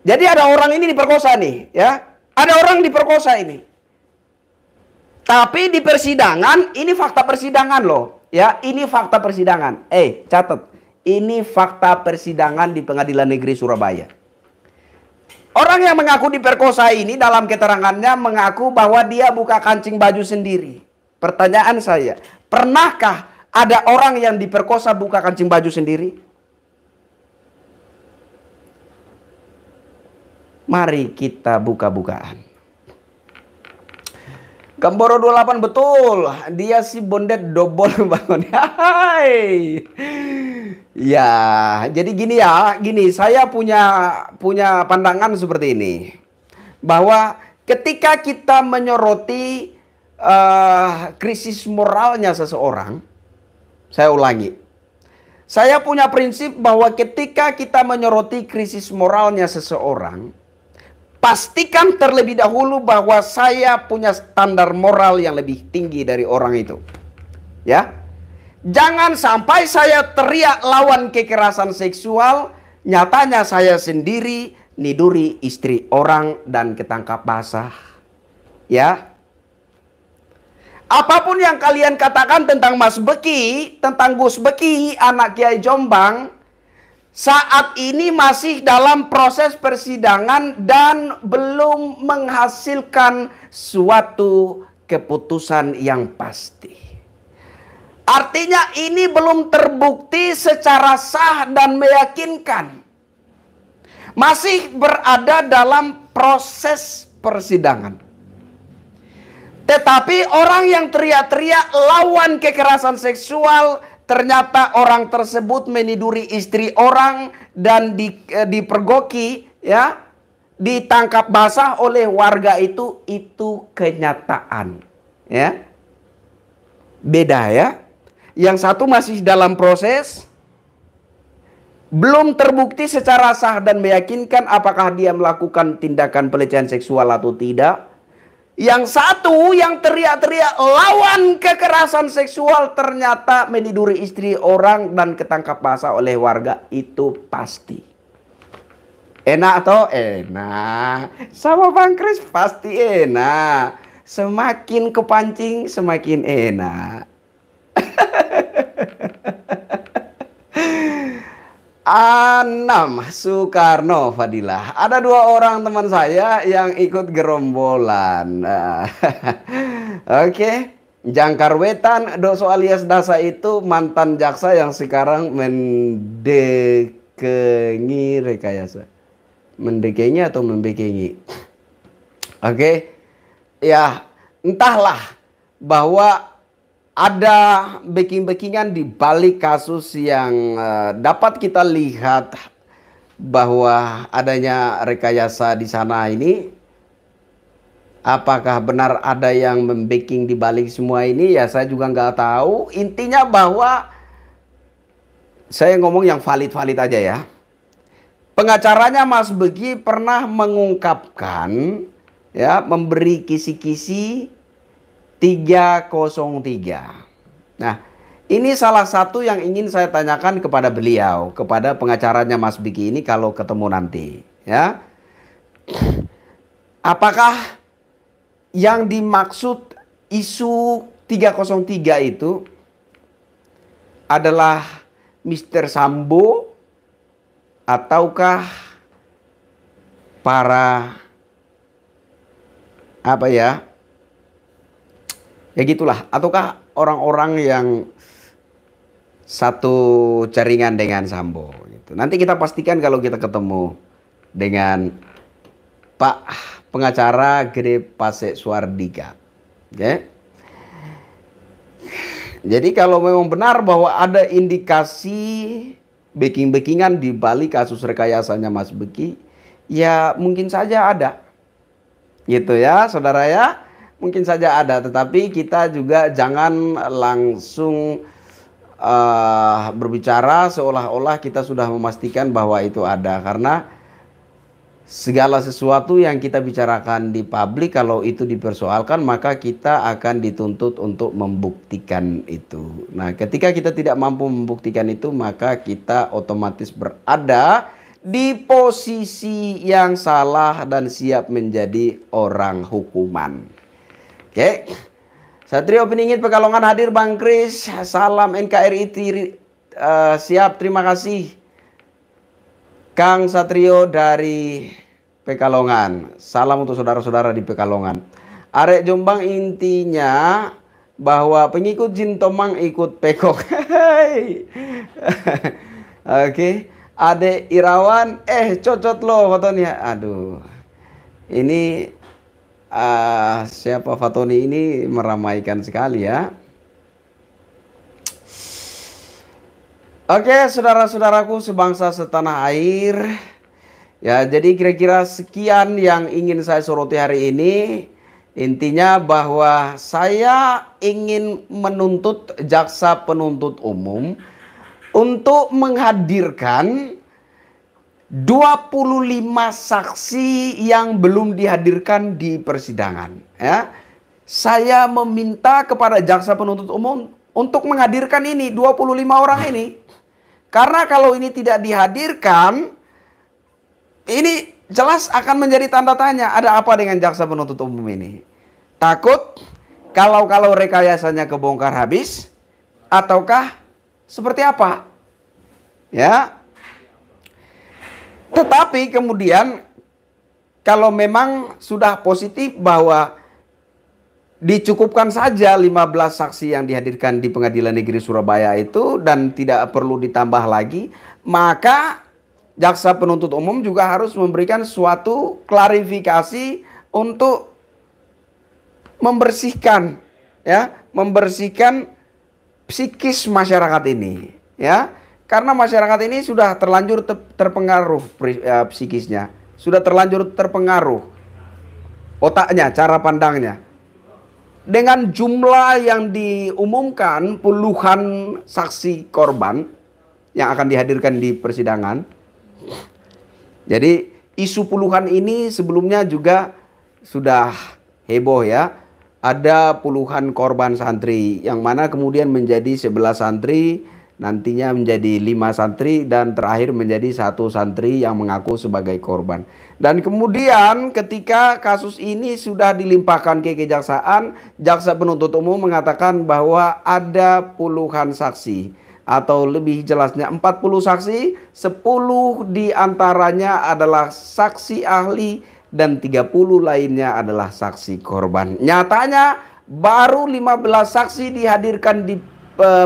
Jadi ada orang ini diperkosa nih, ya. Ada orang diperkosa ini. Tapi di persidangan, ini fakta persidangan loh. Ya, ini fakta persidangan. Catat. Ini fakta persidangan di Pengadilan Negeri Surabaya. Orang yang mengaku diperkosa ini dalam keterangannya mengaku bahwa dia buka kancing baju sendiri. Pertanyaan saya, pernahkah ada orang yang diperkosa buka kancing baju sendiri? Mari kita buka-bukaan. Gamboro 28 betul. Dia si bondet dobol bangun. Hai. Ya, jadi gini saya punya pandangan seperti ini. Bahwa ketika kita menyoroti krisis moralnya seseorang, saya ulangi. Saya punya prinsip bahwa ketika kita menyoroti krisis moralnya seseorang, pastikan terlebih dahulu bahwa saya punya standar moral yang lebih tinggi dari orang itu. Ya. Jangan sampai saya teriak lawan kekerasan seksual, nyatanya saya sendiri niduri istri orang dan ketangkap basah. Ya. Apapun yang kalian katakan tentang Mas Beki, tentang Gus Beki, anak Kiai Jombang, saat ini masih dalam proses persidangan dan belum menghasilkan suatu keputusan yang pasti. Artinya ini belum terbukti secara sah dan meyakinkan. Masih berada dalam proses persidangan. Tetapi orang yang teriak-teriak lawan kekerasan seksual, ternyata orang tersebut meniduri istri orang dan dipergoki, ya, ditangkap basah oleh warga itu kenyataan, ya. Beda ya. Yang satu masih dalam proses, belum terbukti secara sah dan meyakinkan apakah dia melakukan tindakan pelecehan seksual atau tidak. Yang satu yang teriak-teriak lawan kekerasan seksual ternyata meniduri istri orang dan ketangkap basah oleh warga, itu pasti. Enak toh? Enak. Sama Bang Kris pasti enak. Semakin kepancing, semakin enak. Anam Soekarno Fadilah. Ada dua orang teman saya yang ikut gerombolan. Nah, oke. Jangkar Wetan Doso alias Dasa itu mantan jaksa yang sekarang mendekengi rekayasa. Mendekengi atau membekengi? Oke. Ya, entahlah bahwa ada backing-backingan di balik kasus yang dapat kita lihat bahwa adanya rekayasa di sana ini. Apakah benar ada yang membacking di balik semua ini? Ya saya juga nggak tahu. Intinya bahwa saya ngomong yang valid-valid aja ya. Pengacaranya Mas Begi pernah mengungkapkan, ya, memberi kisi-kisi 303. Nah, ini salah satu yang ingin saya tanyakan kepada beliau, kepada pengacaranya Mas Begi ini kalau ketemu nanti, ya. Apakah yang dimaksud isu 303 itu adalah Mr. Sambo ataukah para apa ya? Ya gitulah, ataukah orang-orang yang satu jaringan dengan Sambo gitu. Nanti kita pastikan kalau kita ketemu dengan Pak pengacara Gede Pasek Suardika. Oke. Jadi kalau memang benar bahwa ada indikasi backing-backingan di balik kasus rekayasanya Mas Beki, ya mungkin saja ada. Gitu ya, saudara ya. Mungkin saja ada, tetapi kita juga jangan langsung berbicara seolah-olah kita sudah memastikan bahwa itu ada, karena segala sesuatu yang kita bicarakan di publik kalau itu dipersoalkan maka kita akan dituntut untuk membuktikan itu. Nah, ketika kita tidak mampu membuktikan itu maka kita otomatis berada di posisi yang salah dan siap menjadi orang hukuman. Oke. Satrio Peningit Pekalongan hadir Bang Kris. Salam NKRI siap, terima kasih. Kang Satrio dari Pekalongan. Salam untuk saudara-saudara di Pekalongan. Arek Jombang intinya bahwa pengikut Jin Tomang ikut pekok. Oke. Ade Irawan, cocot loh fotonya. Aduh. Ini siapa Fatoni ini meramaikan sekali ya. Oke, saudara-saudaraku sebangsa setanah air. Ya, jadi kira-kira sekian yang ingin saya soroti hari ini. Intinya bahwa saya ingin menuntut jaksa penuntut umum untuk menghadirkan 25 saksi yang belum dihadirkan di persidangan. Ya. Saya meminta kepada jaksa penuntut umum untuk menghadirkan ini 25 orang ini. Karena kalau ini tidak dihadirkan, ini jelas akan menjadi tanda tanya. Ada apa dengan jaksa penuntut umum ini? Takut kalau rekayasanya kebongkar habis, ataukah seperti apa? Ya. Tetapi kemudian kalau memang sudah positif bahwa dicukupkan saja 15 saksi yang dihadirkan di Pengadilan Negeri Surabaya itu dan tidak perlu ditambah lagi, maka jaksa penuntut umum juga harus memberikan suatu klarifikasi untuk membersihkan, ya, membersihkan psikis masyarakat ini, ya, karena masyarakat ini sudah terlanjur terpengaruh psikisnya, sudah terlanjur terpengaruh otaknya, cara pandangnya. Dengan jumlah yang diumumkan puluhan saksi korban yang akan dihadirkan di persidangan. Jadi isu puluhan ini sebelumnya juga sudah heboh ya. Ada puluhan korban santri yang mana kemudian menjadi 11 santri nantinya menjadi 5 santri, dan terakhir menjadi 1 santri yang mengaku sebagai korban. Dan kemudian ketika kasus ini sudah dilimpahkan ke kejaksaan, jaksa penuntut umum mengatakan bahwa ada puluhan saksi, atau lebih jelasnya 40 saksi, 10 diantaranya adalah saksi ahli dan 30 lainnya adalah saksi korban. Nyatanya baru 15 saksi dihadirkan di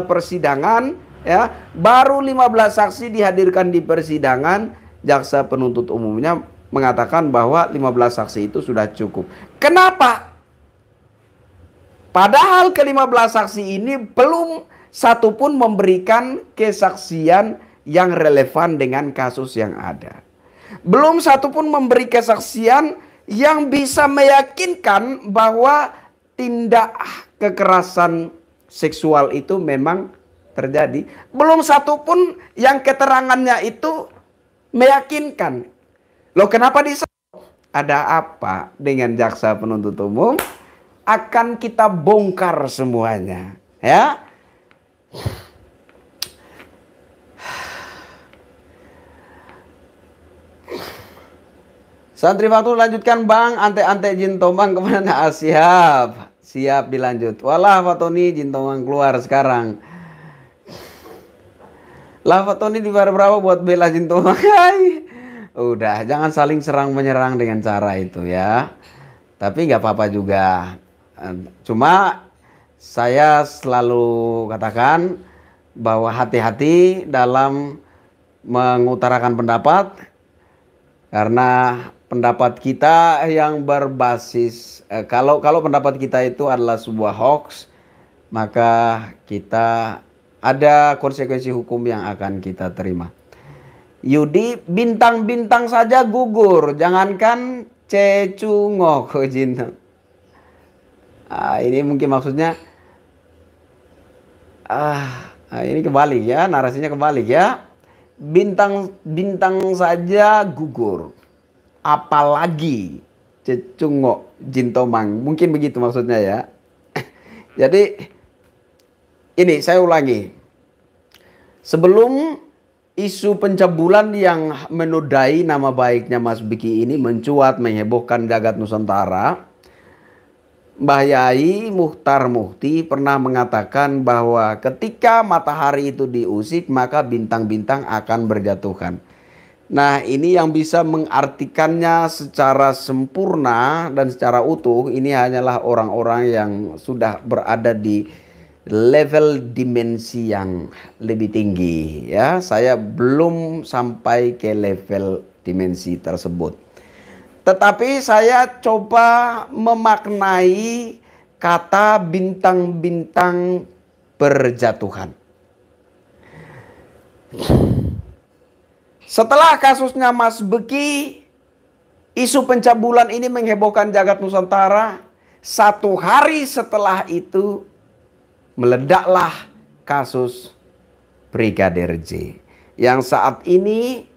persidangan, ya. Baru 15 saksi dihadirkan di persidangan. Jaksa penuntut umumnya mengatakan bahwa 15 saksi itu sudah cukup. Kenapa? Padahal ke-15 saksi ini belum satu pun memberikan kesaksian yang relevan dengan kasus yang ada. Belum satu pun memberi kesaksian yang bisa meyakinkan bahwa tindak kekerasan seksual itu memang terjadi. Belum satu pun yang keterangannya itu meyakinkan. Loh, kenapa ada apa dengan jaksa penuntut umum? Akan kita bongkar semuanya, ya. Santri waktu lanjutkan bang, ante-ante jin tombang kemana? Siap, siap dilanjut. Walah Fatoni jin tombang keluar sekarang. Lah Fatoni dibayar berapa buat bela jin tombang? Udah, jangan saling serang menyerang dengan cara itu ya. Tapi nggak apa-apa juga. Cuma saya selalu katakan bahwa hati-hati dalam mengutarakan pendapat, karena pendapat kita yang berbasis kalau pendapat kita itu adalah sebuah hoax, maka kita ada konsekuensi hukum yang akan kita terima. Yudi, bintang-bintang saja gugur, jangankan cecungok jin. Ini mungkin maksudnya ini kebalik ya, narasinya kebalik ya. Bintang-bintang saja gugur, apalagi cecungok jin tomang. Mungkin begitu maksudnya ya. Jadi ini saya ulangi. Sebelum isu pencabulan yang menodai nama baiknya Mas Biki ini mencuat menghebohkan jagat Nusantara, Mbah Yai Muhtar Muhti pernah mengatakan bahwa ketika matahari itu diusik maka bintang-bintang akan berjatuhan. Nah, ini yang bisa mengartikannya secara sempurna dan secara utuh ini hanyalah orang-orang yang sudah berada di level dimensi yang lebih tinggi ya. Saya belum sampai ke level dimensi tersebut. Tetapi saya coba memaknai kata bintang-bintang berjatuhan. Setelah kasusnya Mas Beki, isu pencabulan ini menghebohkan jagat Nusantara. 1 hari setelah itu meledaklah kasus Brigadir J, yang saat ini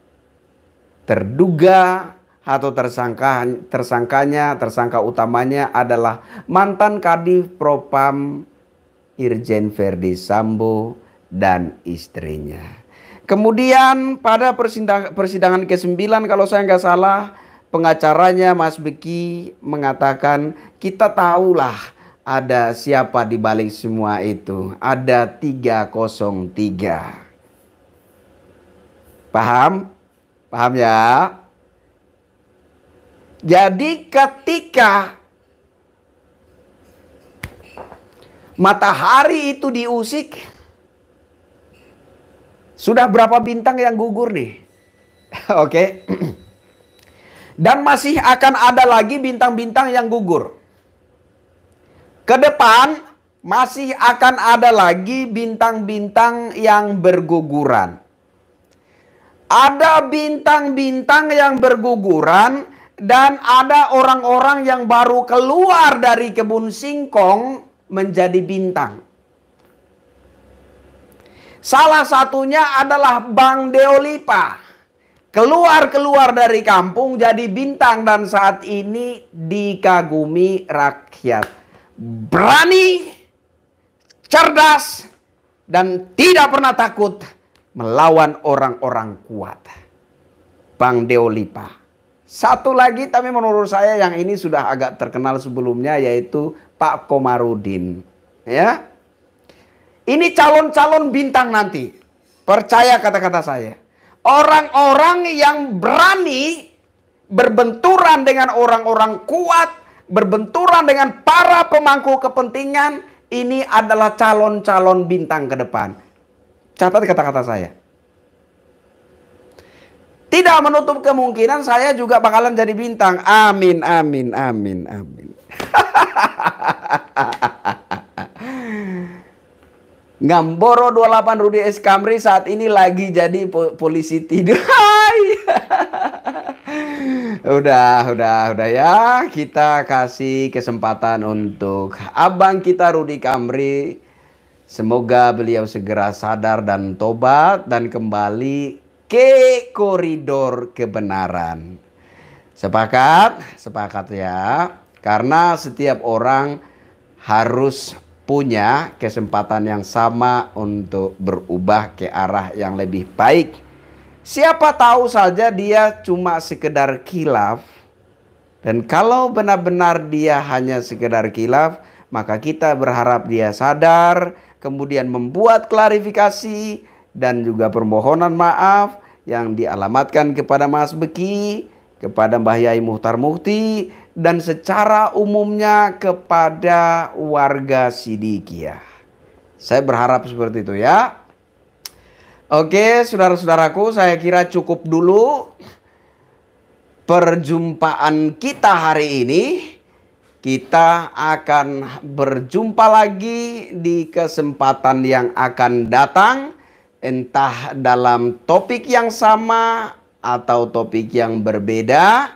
terduga atau tersangka utamanya adalah mantan Kadif Propam Irjen Verdi Sambo dan istrinya. Kemudian pada persidangan ke-9 kalau saya nggak salah, pengacaranya Mas Beki mengatakan kita tahulah ada siapa di balik semua itu. Ada 303. Paham? Paham ya? Jadi ketika matahari itu diusik, sudah berapa bintang yang gugur nih? Oke. Dan masih akan ada lagi bintang-bintang yang gugur. Ke depan masih akan ada lagi bintang-bintang yang berguguran. Ada bintang-bintang yang berguguran dan ada orang-orang yang baru keluar dari kebun singkong menjadi bintang. Salah satunya adalah Bang Deolipa. Keluar dari kampung jadi bintang dan saat ini dikagumi rakyat. Berani, cerdas, dan tidak pernah takut melawan orang-orang kuat. Bang Deolipa. Satu lagi tapi menurut saya yang ini sudah agak terkenal sebelumnya, yaitu Pak Komarudin. Ya. Ini calon-calon bintang nanti. Percaya kata-kata saya. Orang-orang yang berani berbenturan dengan orang-orang kuat, berbenturan dengan para pemangku kepentingan, ini adalah calon-calon bintang ke depan. Catat kata-kata saya. Tidak menutup kemungkinan saya juga bakalan jadi bintang. Amin, amin, amin, amin. Ngamboro 28 Rudi S. Kamri saat ini lagi jadi polisi tidur. Udah ya. Kita kasih kesempatan untuk abang kita Rudi Kamri. Semoga beliau segera sadar dan tobat dan kembali ke koridor kebenaran. Sepakat? Sepakat ya. Karena setiap orang harus punya kesempatan yang sama untuk berubah ke arah yang lebih baik. Siapa tahu saja dia cuma sekedar khilaf. Dan kalau benar-benar dia hanya sekedar khilaf, maka kita berharap dia sadar, kemudian membuat klarifikasi dan juga permohonan maaf yang dialamatkan kepada Mas Beki, kepada Mbah Yai Muhtar Mukti, dan secara umumnya kepada warga Sidikiyah. Saya berharap seperti itu ya. Oke, saudara-saudaraku, saya kira cukup dulu perjumpaan kita hari ini. Kita akan berjumpa lagi di kesempatan yang akan datang, entah dalam topik yang sama atau topik yang berbeda.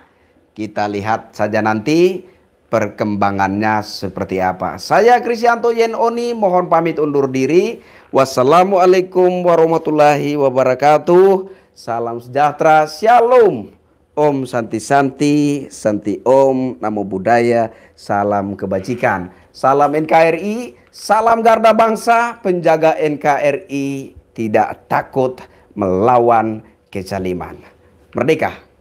Kita lihat saja nanti perkembangannya seperti apa. Saya Krisyanto Yenoni mohon pamit undur diri. Wassalamualaikum warahmatullahi wabarakatuh. Salam sejahtera, shalom. Om Santi Santi, Santi Om, Namo Buddhaya, salam kebajikan. Salam NKRI, salam Garda Bangsa, penjaga NKRI tidak takut melawan kezaliman. Merdeka!